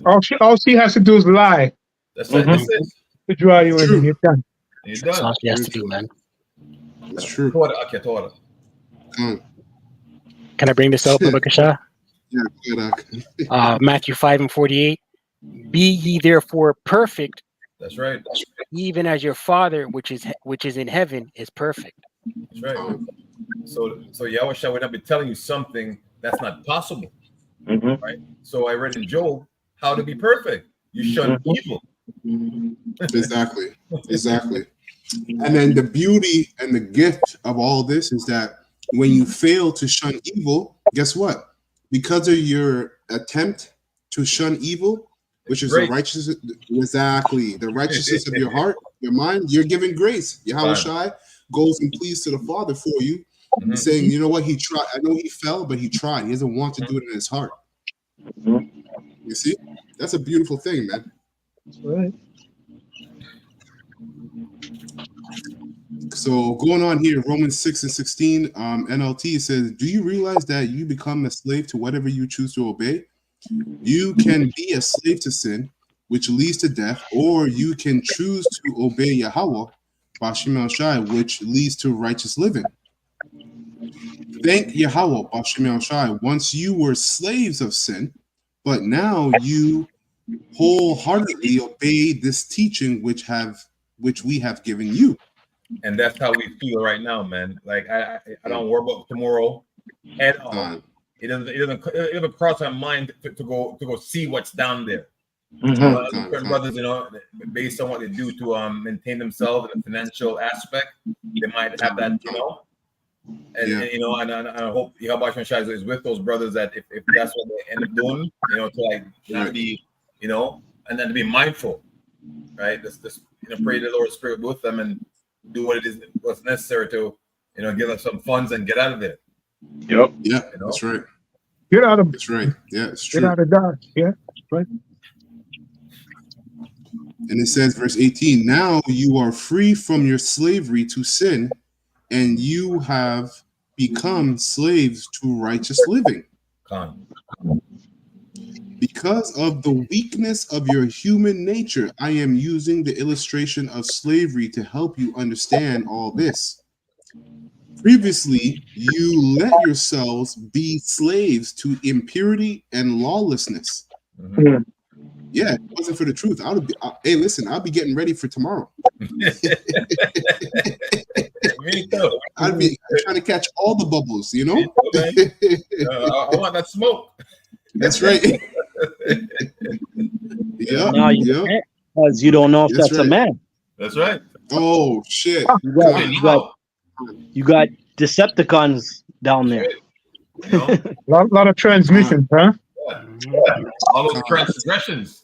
All she has to do is lie. That's it. That's it. To draw you in, and you're done. That's all she has to do, man. That's true. Can I bring this up, Bakasha? Yeah, Matthew 5:48. Be ye therefore perfect. That's right. Even as your Father, which is in heaven, is perfect. That's right. So Yahushua would not be telling you something that's not possible, right? So I read in Job how to be perfect. You shun evil. Exactly. And then the beauty and the gift of all this is that when you fail to shun evil, guess what? Because of your attempt to shun evil, which is the righteousness, the righteousness of your heart, your mind, you're giving grace. YAHAWASHI goes and pleads to the Father for you, saying, you know what, he tried. I know he fell, but he tried. He doesn't want to do it in his heart. You see? That's a beautiful thing, man. That's right. So going on here, Romans 6:16, NLT says, do you realize that you become a slave to whatever you choose to obey? You can be a slave to sin, which leads to death, or you can choose to obey Yahawah, Bashim al-Shai, which leads to righteous living. Thank Yahawah, Bashim al-Shai, once you were slaves of sin, but now you wholeheartedly obey this teaching which we have given you. And that's how we feel right now, man. Like I don't worry about tomorrow at all. It doesn't cross our mind to go see what's down there. Certain brothers, based on what they do to maintain themselves in a financial aspect, they might have that, and I hope YAHAWASHI is with those brothers that if that's what they end up doing, to not be, and then to be mindful, right? Just pray the Lord's Spirit with them and do what's necessary to, give us some funds and get out of there. Yep. Yeah, that's right. Get out of. That's right. Yeah, it's true. Get out of Dodge. Yeah, right. And it says, verse 18, now you are free from your slavery to sin, and you have become slaves to righteous living. Because of the weakness of your human nature, I am using the illustration of slavery to help you understand all this. Previously, you let yourselves be slaves to impurity and lawlessness. Yeah, if it wasn't for the truth, hey, listen, I'll be getting ready for tomorrow. I'd be trying to catch all the bubbles, I want that smoke. That's right. Now you can't, because you don't know if that's a man. That's right. Oh shit! You got Decepticons down there. Lot of transmissions, huh? Yeah. All those transgressions.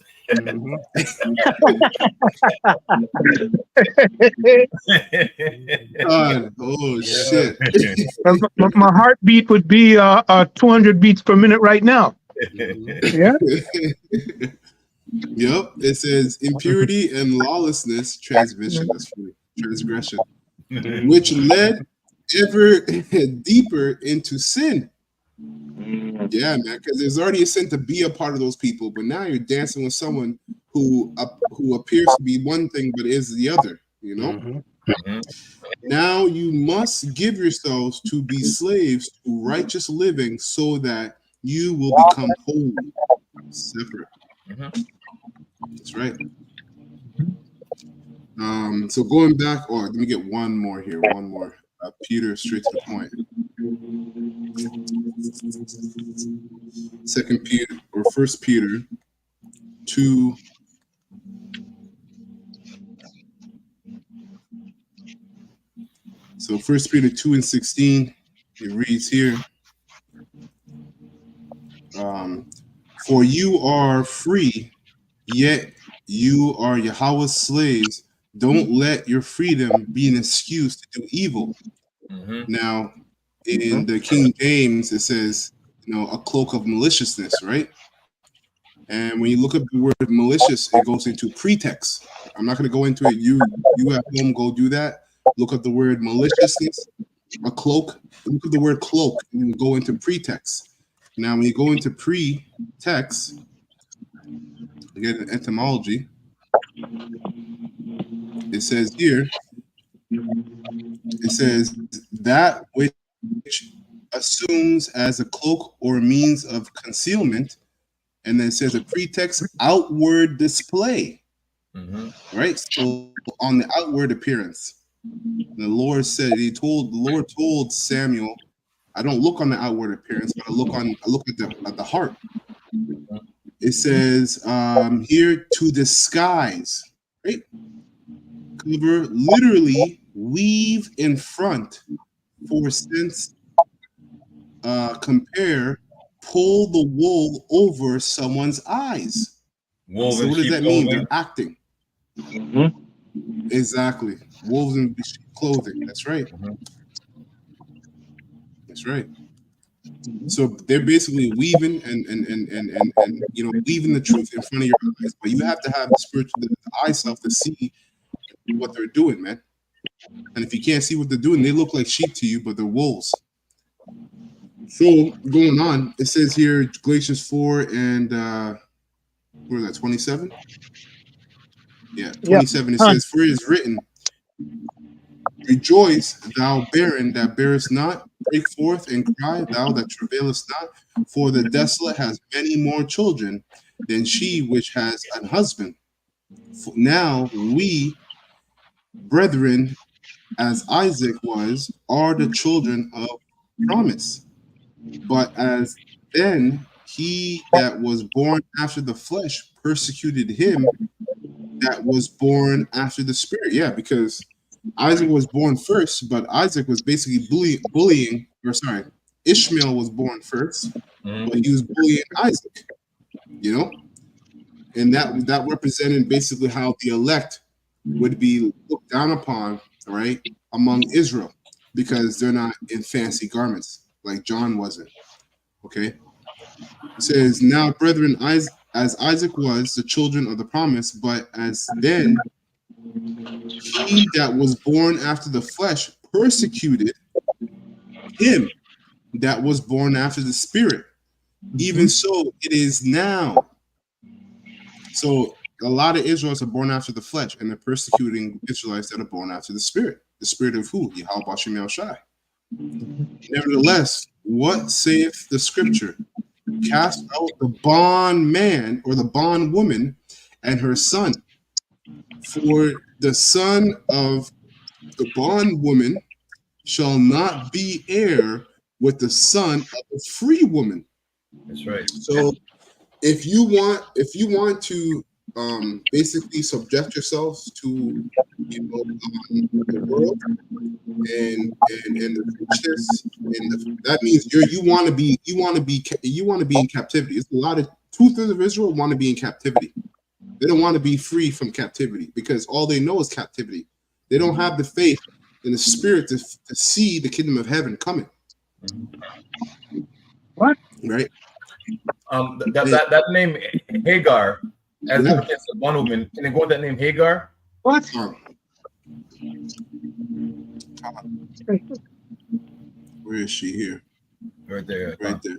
Oh shit! My heartbeat would be 200 beats per minute right now. Yeah. Yep. It says impurity and lawlessness, transgression, which led ever deeper into sin. Yeah, man, because there's already a sin to be a part of those people, but now you're dancing with someone who appears to be one thing but is the other. Now you must give yourselves to be slaves to righteous living, so that you will become holy, separate. That's right. So going back, let me get one more here. Peter, straight to the point. 2 Peter or 1 Peter 2. So 1 Peter 2:16, it reads here. For you are free, yet you are Yahweh's slaves. Don't let your freedom be an excuse to do evil. Now, in the King James, it says, a cloak of maliciousness, right? And when you look up the word malicious, it goes into pretext. I'm not going to go into it. You at home, go do that. Look up the word maliciousness, a cloak. Look at the word cloak, and then go into pretext. Now, when you go into pretext, again, the etymology, it says here, it says that which assumes as a cloak or means of concealment, and then it says a pretext, outward display, right? So on the outward appearance, the Lord said, the Lord told Samuel, I don't look on the outward appearance, but I look at the heart. It says here, to disguise, right? Cover, literally weave in front, for sense, compare, pull the wool over someone's eyes. So what does that mean? They're acting. Exactly. Wolves in sheep clothing. That's right. That's right. So they're basically weaving and weaving the truth in front of your eyes. But you have to have the spiritual, the eye self to see what they're doing, man. And if you can't see what they're doing, they look like sheep to you, but they're wolves. So going on, it says here, Galatians 4 and where is that, 27? Yeah, 27. It says, for it is written, rejoice, thou barren that bearest not, break forth and cry, thou that travailest not, for the desolate has many more children than she which has an husband. Now we, brethren, as Isaac was, are the children of promise. But as then he that was born after the flesh persecuted him that was born after the spirit. Yeah, because Isaac was born first, but Isaac was basically bullying, or sorry, Ishmael was born first, but he was bullying Isaac, and that represented basically how the elect would be looked down upon, right, among Israel, because they're not in fancy garments like John wasn't. Okay, it says, now, brethren, as Isaac was the children of the promise, but as then he that was born after the flesh persecuted him that was born after the spirit. Even so it is now. So a lot of Israelites are born after the flesh, and they're persecuting Israelites that are born after the spirit. The spirit of who? YAHAWASHI. Nevertheless, what saith the scripture? Cast out the bondman or the bondwoman and her son. For the son of the bondwoman shall not be heir with the son of a free woman. That's right. So if you want to basically subject yourselves to the world and the richness, and that means you want to be in captivity. It's a lot of 2/3 of Israel want to be in captivity. They don't want to be free from captivity because all they know is captivity. They don't have the faith and the spirit to see the kingdom of heaven coming. What? Right? That name Hagar, as it pertains to one woman, can it go with that name Hagar? What? Where is she here? Right there. Right there.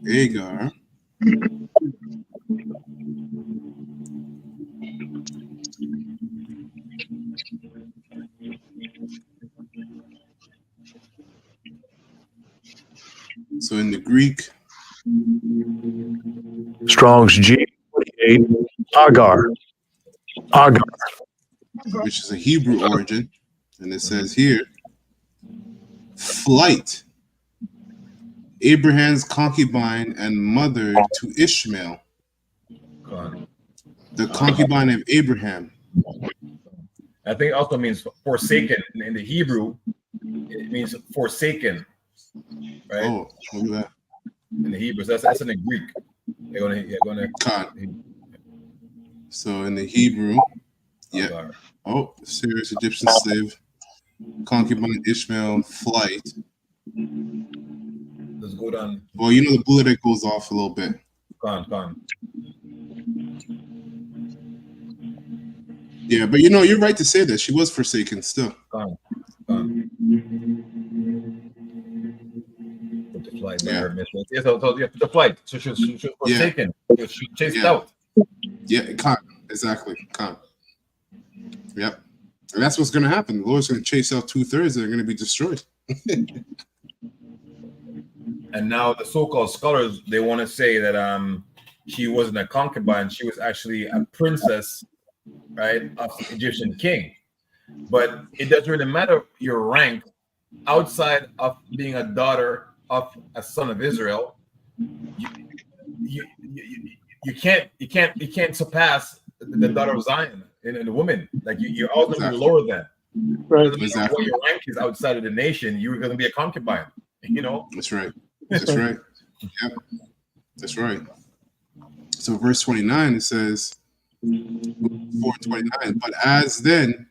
Hagar. So in the Greek, Strong's G48, Agar, which is a Hebrew origin, and it says here, flight, Abraham's concubine and mother to Ishmael, the concubine of Abraham. I think it also means forsaken in the Hebrew. It means forsaken, right? Oh, look at that. in the Hebrew. So that's in the Greek. They're gonna. So in the Hebrew, yeah. Oh, serious Egyptian slave, concubine Ishmael, flight. Let's go down. Well, you know the bullet that goes off a little bit. Con. Yeah, but you know, you're right to say that she was forsaken still. Con. Put the flight by her mistress. Yeah, so the flight. So she was forsaken. Yeah. She was chased out. Yeah, exactly. Yep. And that's what's going to happen. The Lord's going to chase out 2/3. They're going to be destroyed. And now the so-called scholars, they want to say that she wasn't a concubine. She was actually a princess, right, of the Egyptian king. But it doesn't really matter your rank outside of being a daughter of a son of Israel. You can't surpass the daughter of Zion and the woman. Like you're always going to be lower than. Right. Exactly. What your rank is outside of the nation, you're going to be a concubine. You know. That's right. That's right. Yeah. That's right. So verse 29 it says 4:29. But as then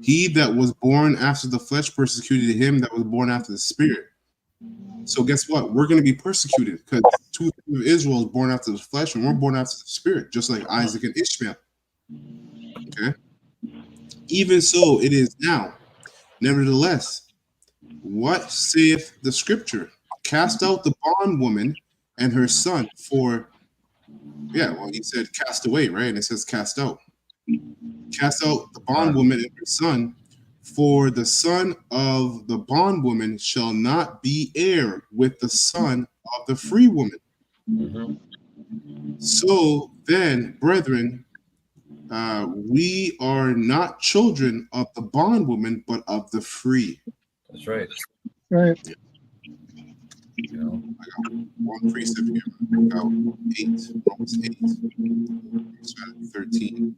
he that was born after the flesh persecuted him that was born after the spirit. So guess what? We're going to be persecuted because 2/3 of Israel is born after the flesh, and we're born after the spirit, just like Isaac and Ishmael. Okay. Even so, it is now. Nevertheless, what saith the scripture? Cast out the bondwoman and her son for. Yeah, well, he said cast away, right? And it says cast out. Cast out the bondwoman and her son. For the son of the bondwoman shall not be heir with the son of the free woman. So then, brethren, we are not children of the bondwoman, but of the free. That's right. Right. You know, I got one precept here. I got 8, Romans 8, 13.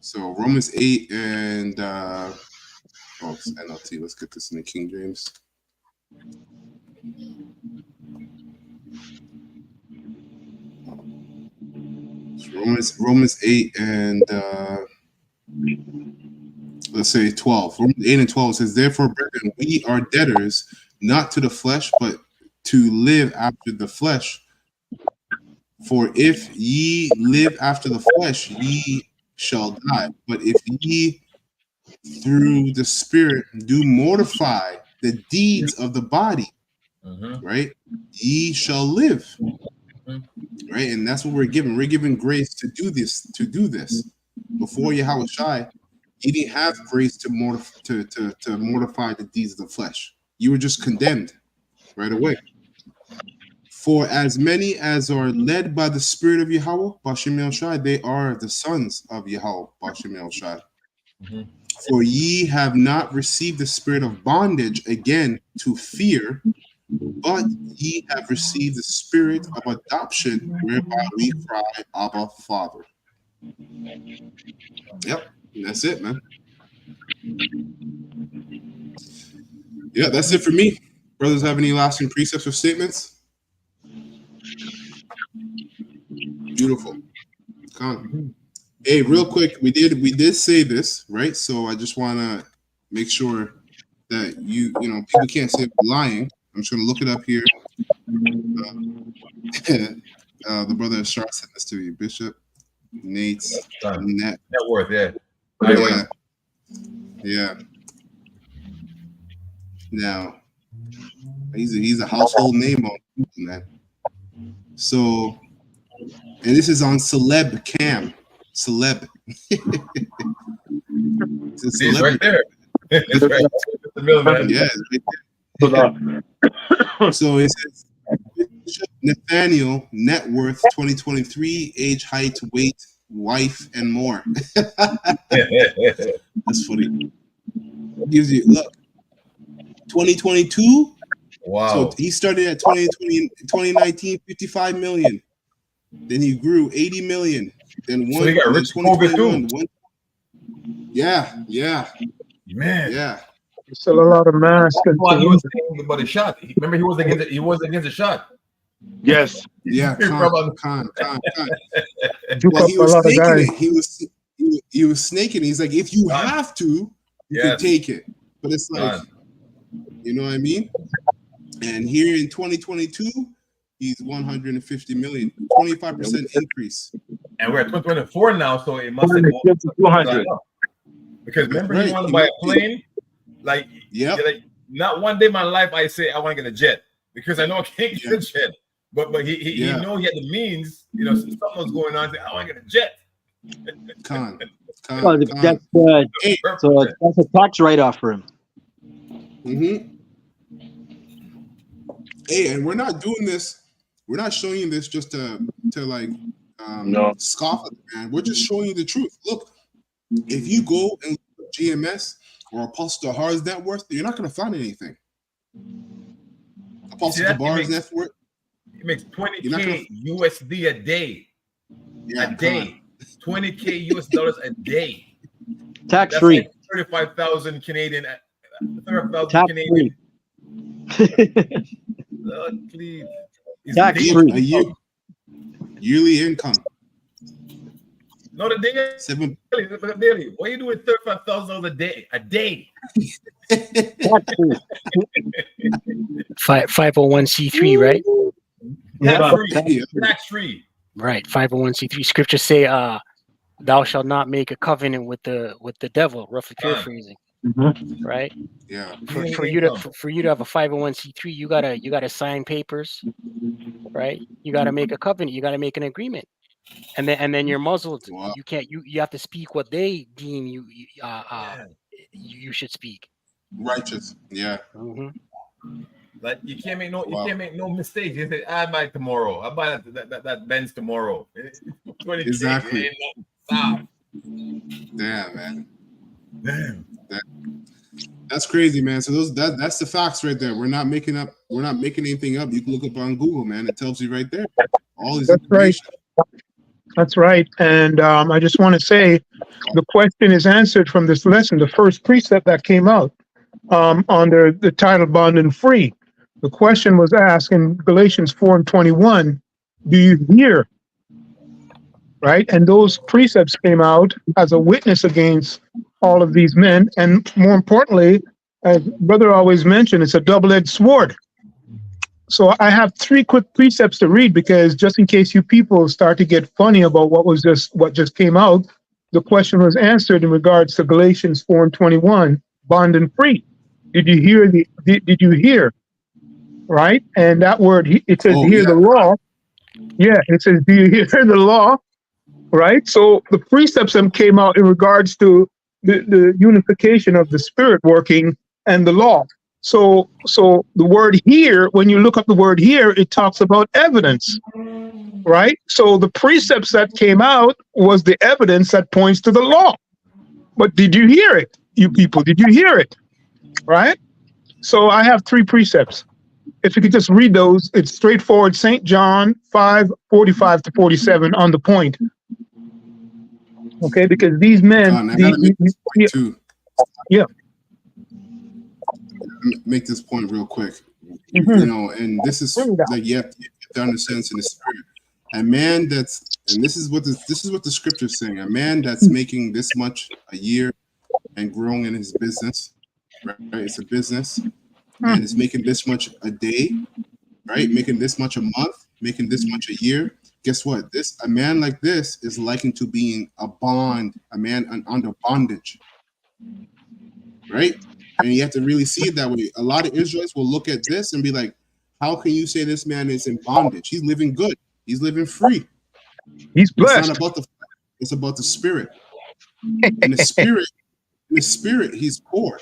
So Romans 8 and it's NLT. Let's get this in the King James. So Romans 8 and let's say 12. Romans 8 and 12 says, therefore, brethren, we are debtors, not to the flesh, but to live after the flesh. For if ye live after the flesh, ye shall die. But if ye through the spirit do mortify the deeds of the body, right, ye shall live. Right, and that's what we're given. We're given grace to do this. Before YAHAWASHI, he didn't have grace to mortify the deeds of the flesh. You were just condemned right away. For as many as are led by the Spirit of Yahawah, Bashim Yahshai, they are the sons of Yahawah, Bashim Yahshai. For ye have not received the spirit of bondage again to fear, but ye have received the spirit of adoption, whereby we cry, Abba, Father. Yep, that's it, man. Yeah, that's it for me. Brothers, have any lasting precepts or statements? Beautiful. Hey, real quick, we did say this, right? So I just want to make sure that people can't say we're lying. I'm just going to look it up here. The brother Shar sent this to you, Bishop Nate's net worth, yeah. Now, he's a household name on that. So, and this is on Celeb Qam. Celeb. It's right there. It's right. The middleman. Yeah. So it says Nathaniel, net worth 2023, age, height, weight, wife, and more. That's funny. Gives you look. 2022. Wow. So he started at 2019, 55 million. Then he grew 80 million. Then so he got rich COVID too. Yeah. Man. Yeah. Still a lot of masks. That's why he was saying about the shot. Remember, he was against the shot. Yes. Yeah. Con. Juke Well, up he a was lot of snaking guys. it. He was snaking it. He's like, if you have to, you can take it. But it's like, you know what I mean? And here in 2022, he's 150 million, 25% increase. And we're at 2024 now, so it must have 200. Because remember, he wanted to buy a plane. Like, like, not one day in my life I say I want to get a jet because I know I can't get a jet. But he know he had the means. You know, something was going on. I want to get a jet. So that's a tax write-off for him. Hey, and we're not doing this. We're not showing you this just to like scoff at the man. We're just showing you the truth. Look, if you go and look at GMS or Apostle Tahar's net worth, you're not going to find anything. Apostle Tahar's net worth. It makes 20K USD a day. A day. 20K US dollars a day. Tax free. Like 35,000 Canadian. 35,000 Tax Canadian. Lord, please. Tax free. Yearly income. Not a day. Daily. What are you doing $35,000 a day? A day. 501c3, right? Tax free. Right. 501c3. Scriptures say, "Thou shalt not make a covenant with the devil." Roughly paraphrasing. Right. Yeah. For you to have a 501c3, you gotta sign papers. Right. You gotta make a covenant. You gotta make an agreement. And then you're muzzled. Wow. You can't. You have to speak what they deem you should speak. Righteous. Yeah. Like you can't make no mistakes. You say I buy tomorrow. I buy that Benz tomorrow. Exactly. Damn, man. Damn. That's crazy, man. So that's the facts right there. We're not making anything up. You can look up on Google, man. It tells you right there. All these information. That's right. And I just want to say the question is answered from this lesson, the first precept that came out under the title Bond and Free. The question was asked in Galatians 4:21, do you hear? Right? And those precepts came out as a witness against all of these men. And more importantly, as Brother always mentioned, it's a double-edged sword. So I have 3 quick precepts to read because just in case you people start to get funny about what just came out, the question was answered in regards to Galatians 4:21, bond and free. Did you hear did you hear? Right? And that word, it says hear the law. Yeah, it says, do you hear the law? Right? So the precepts came out in regards to the unification of the spirit working and the law. So the word here, when you look up the word here, it talks about evidence, right? So the precepts that came out was the evidence that points to the law. But did you hear it, you people? Did you hear it? Right? So I have 3 precepts. If you could just read those, it's straightforward. St. John 5:45-47 on the point. Okay, because these men, make this point real quick. You know, and this is like you have to understand this in the spirit. A man this is what the scripture is saying. A man that's making this much a year and growing in his business, right? It's a business, and it's making this much a day, right? Making this much a month, making this much a year. Guess what? A man like this is likened to being a man under bondage, right? And you have to really see it that way. A lot of Israelites will look at this and be like, how can you say this man is in bondage? He's living good. He's living free. He's blessed. It's not about it's about the spirit. In the spirit, he's poor,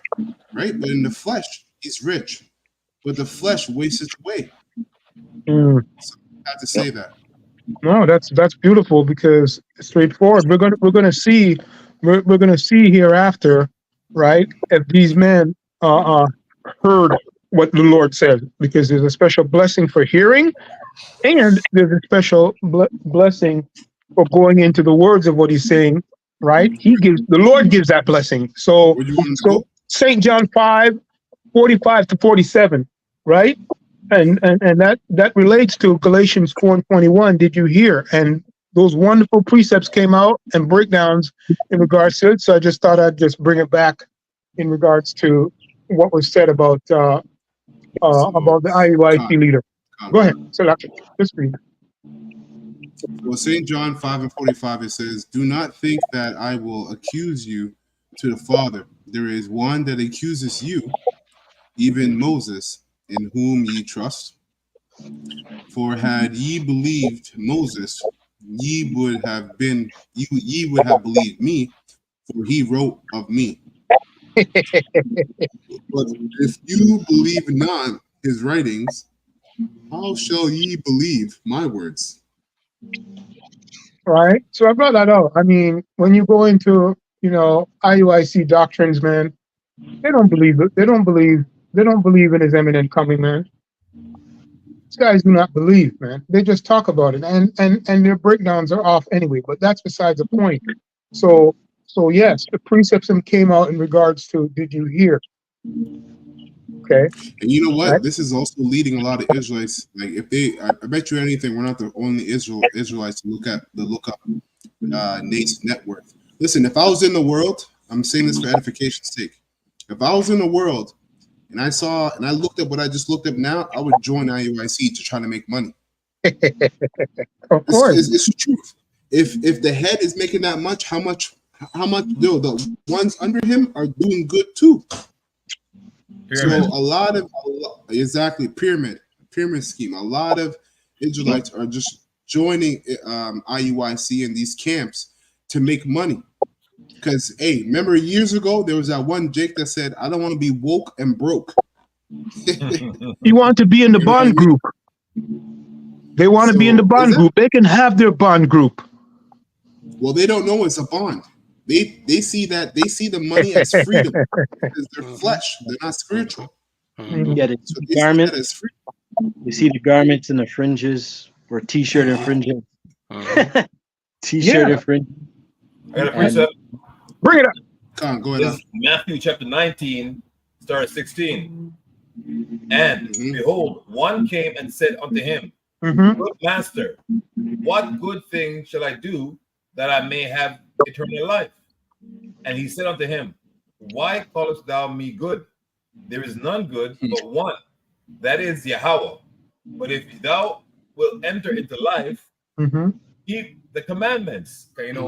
right? But in the flesh, he's rich. But the flesh wastes away. So I have to say that. No, that's beautiful because it's straightforward. We're gonna see hereafter, right? If these men heard what the Lord said, because there's a special blessing for hearing, and there's a special blessing for going into the words of what He's saying. Right? The Lord gives that blessing. So St. John 5:45 to 47, right? And that relates to Galatians 4:21. Did you hear? And those wonderful precepts came out and breakdowns in regards to it. So I just thought I'd just bring it back in regards to what was said about the IUIC leader. Go ahead. So just read. Well, St. John 5:45, it says, "Do not think that I will accuse you to the Father. There is one that accuses you, even Moses, in whom ye trust. For had ye believed Moses, ye would have believed me, for he wrote of me. But if you believe not his writings, how shall ye believe my words?" Right. So I brought that out. I mean, when you go into, IUIC doctrines, man, they don't believe it. They don't believe in his imminent coming, man. These guys do not believe, man. They just talk about it, and their breakdowns are off anyway. But that's besides the point. So yes, the precepts came out in regards to, did you hear? Okay. And you know what? Right. This is also leading a lot of Israelites. Like, if I bet you anything, we're not the only Israelites to look up Nate's net worth. Listen, if I was in the world, I'm saying this for edification's sake. If I was in the world and I looked up what I just looked up now, I would join IUIC to try to make money. Of course, it's the truth. If the head is making that much, how much? The ones under him are doing good too. Pyramid. So exactly pyramid scheme. A lot of Israelites are just joining IUIC in these camps to make money. Because, hey, remember years ago there was that one Jake that said, "I don't want to be woke and broke." You want to be in the bond group. They want to be in the bond group. They can have their bond group. Well, they don't know it's a bond. They see the money as freedom because they're flesh. They're not spiritual. Yeah, they see the garments. They see the garments and the fringes, or t-shirt and fringes. T-shirt and fringes. I got a precept. Bring it up. Come on, go ahead. Matthew chapter 19, start at 16. And behold, one came and said unto him, Good master, what good thing shall I do that I may have eternal life? And he said unto him, Why callest thou me good? There is none good but one, that is Yahawah. But if thou wilt enter into life, keep the commandments. And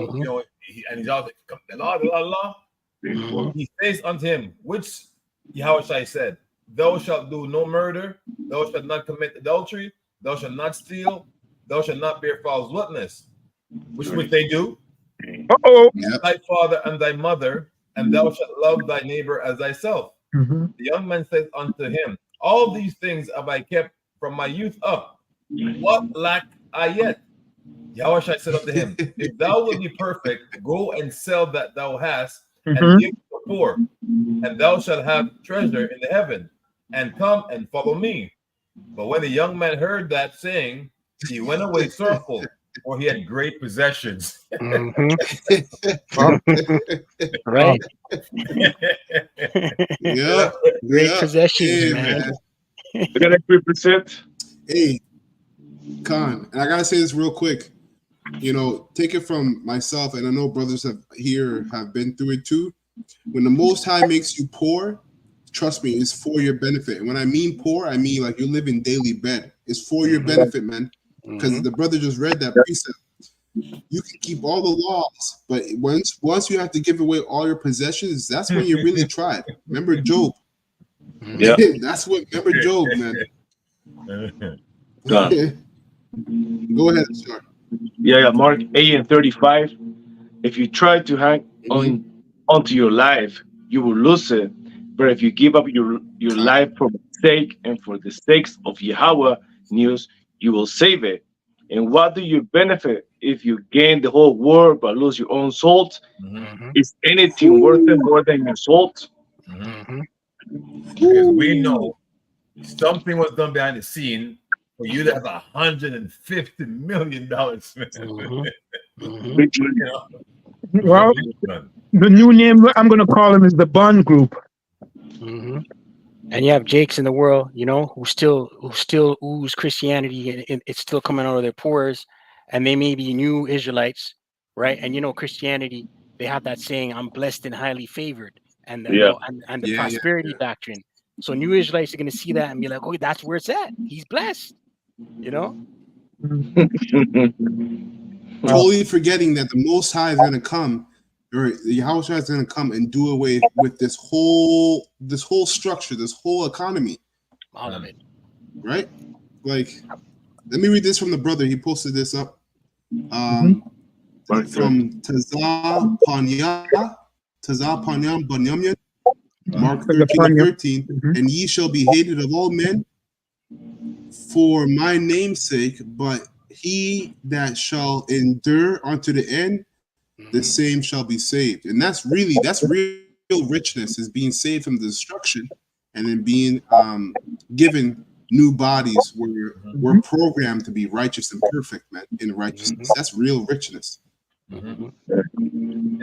he's out the law. He says unto him, which Yahawashi said, Thou shalt do no murder, thou shalt not commit adultery, thou shalt not steal, thou shalt not bear false witness. Which they do. Thy father and thy mother, and thou shalt love thy neighbor as thyself. The young man said unto him, All these things have I kept from my youth up. What lack I yet? Yahawashi said unto him, If thou wilt be perfect, go and sell that thou hast, and give to the poor, and thou shalt have treasure in the heaven, and come and follow me. But when the young man heard that saying, he went away sorrowful, for he had great possessions. Right. Yeah. Great possessions, man. I got a 3%. Hey, Khan, and I gotta say this real quick. Take it from myself, and I know brothers have been through it too. When the Most High makes you poor, trust me, it's for your benefit. And when I mean poor, I mean like you're living daily bread. It's for your benefit, man. Because the brother just read that precept. You can keep all the laws, but once you have to give away all your possessions, that's when you really try. Remember Job? Yeah, remember Job, man. Go ahead, sir. Yeah. Mark 8:35. If you try to hang onto your life, you will lose it. But if you give up your life for the sake and for the sakes of Yahawah news, you will save it. And what do you benefit if you gain the whole world but lose your own soul? Is anything worth it more than your soul? Because we know something was done behind the scene for you to have $150 million. Well, the new name I'm going to call him is the Bond Group. And you have Jakes in the world, you know, who still ooze Christianity, and it's still coming out of their pores, and they may be new Israelites, right? And you know, Christianity, they have that saying, "I'm blessed and highly favored," and the prosperity doctrine. So new Israelites are going to see that and be like, "Oh, that's where it's at. He's blessed," you know. Totally forgetting that the Most High is going to come, or the Yahawashi is going to come and do away with this whole structure, this whole economy. All of it. Right? Like, let me read this from the brother. He posted this up. From Tazah Panyam Banyaman, Mark 13:13, and ye shall be hated of all men for my name's sake, but he that shall endure unto the end, the same shall be saved. And that's real richness, is being saved from the destruction and then being given new bodies where we're programmed to be righteous and perfect, man, in righteousness. That's real richness. And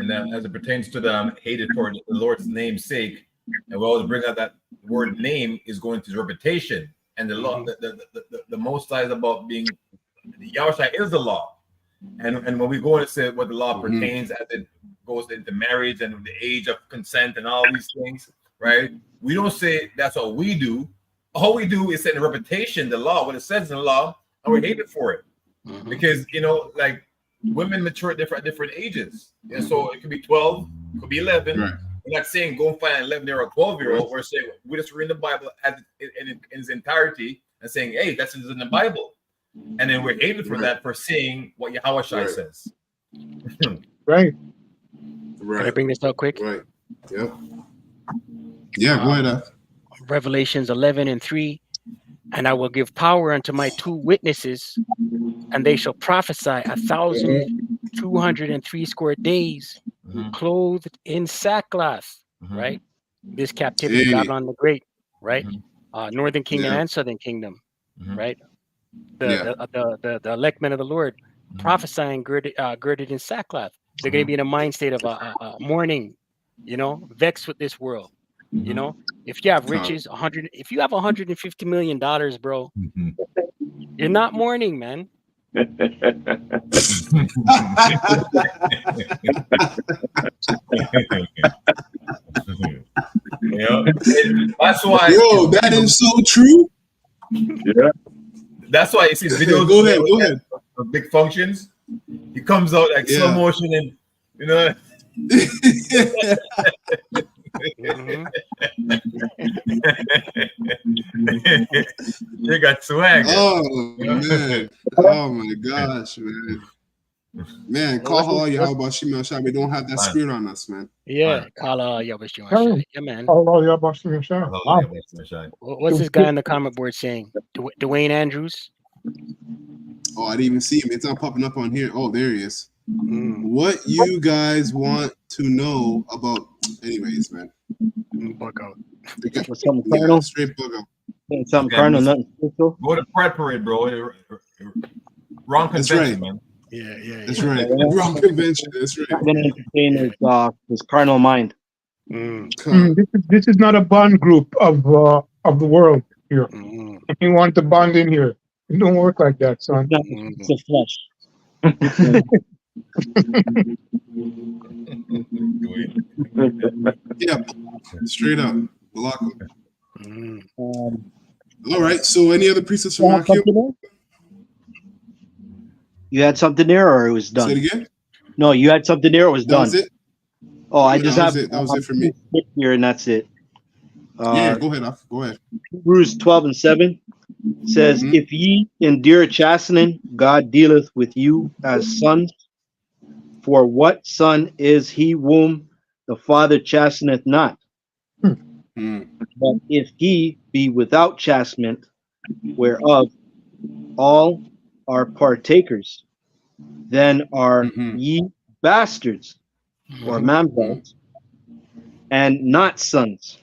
then as it pertains to the hated for the Lord's name's sake, and we always bring out that word name is going to reputation. And the law, the Most High is about being, Yahushua is the law. And when we go and say what the law pertains as it goes into marriage and the age of consent and all these things, right? We don't say that's what we do. All we do is set the reputation, the law, what it says in the law, and we're hated for it. Because, you know, like women mature at different ages. And so it could be 12, it could be 11. Right. We're not saying go and find an 11-year-old or 12-year-old. We're saying we just read the Bible in its entirety and saying, hey, that's in the Bible. And then we're hated for that, for saying what Yahawashi says. Right. Can I bring this out quick? Right. Yep. Yeah, go ahead. Revelations 11:3, and I will give power unto my 2 witnesses, and they shall prophesy 1,203 square days, clothed in sackcloth. Right. This captivity, Babylon the Great. Right. Northern Kingdom and Southern Kingdom. Right. The elect men of the Lord prophesying girded in sackcloth. They're going to be in a mind state of mourning, you know, vexed with this world. You know, if you have riches, if you have $150 million, bro, you're not mourning, man. That's why. Yo, that is so true. Yeah. That's why you see videos. Go ahead. Of big functions. He comes out like slow motion and, you know. They got swag. Oh man! Oh my gosh, man! Man, call halal YAHAWASHI. We don't have that spirit on us, man. Yeah, call halal YAHAWASHI. Yeah, man. What's this guy on the comment board saying? Dwayne Andrews. Oh, I didn't even see him. It's not popping up on here. Oh, there he is. What you guys want to know about? Anyways, man. Bug out. Straight bug out. Something carnal, nothing spiritual. Go to Pride Parade, bro. Wrong convention, man. Yeah. That's right. Wrong convention. That's right. I'm gonna entertain his carnal mind. This is not a bond group of the world here. If you want to bond in here, it don't work like that, son. It's a flesh. Yeah, straight up. All right. So, any other precepts from Matthew? You had something there, or it was done? Say it again. No, you had something there, or it was done? That was it. Oh, I just have that was it for me here, and that's it. Yeah, go ahead. Go ahead. Hebrews 12:7 says, "If ye endure chastening, God dealeth with you as sons. For what son is he whom the father chasteneth not? But if he be without chastisement, whereof all are partakers, then are ye bastards or mamzels, and not sons."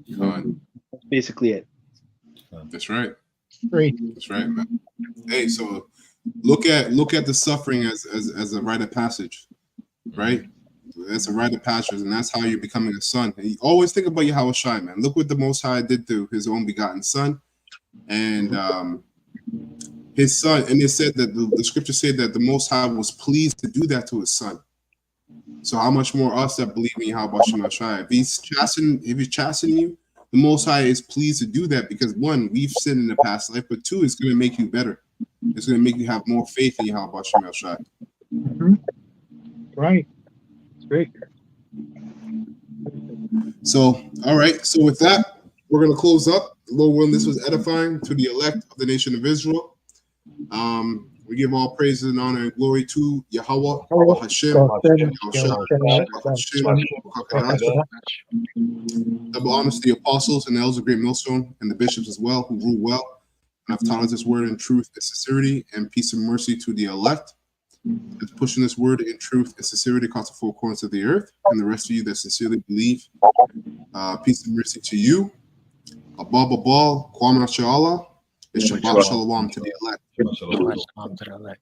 That's basically it. That's right. Great. That's right, man. Hey, so look at the suffering as a rite of passage, right? That's a rite of passage, and that's how you're becoming a son. And you always think about YAHAWASHI, man. Look what the Most High did to his own begotten son. And his son, and it said that the scripture said that the Most High was pleased to do that to his son. So how much more us that believe in Yahweh Shemashai? If he's chastening you, the Most High is pleased to do that because one, we've sinned in the past life, but two, it's going to make you better. It's going to make you have more faith in Yahweh Shemashai. Right. It's great. So, all right. So with that, we're going to close up. Lord willing, this was edifying to the elect of the nation of Israel. We give all praises and honor and glory to Yahawah, Hashem, double honors to the apostles and the elders of Great Millstone and the bishops as well, who rule well and have taught us this word in truth and sincerity, and peace and mercy to the elect that's pushing this word in truth and sincerity across the four corners of the earth, and the rest of you that sincerely believe. Peace and mercy to you. Abba, Qam Yasharahla. It's Shabbat Shalom to the elect. Shalom to the elect.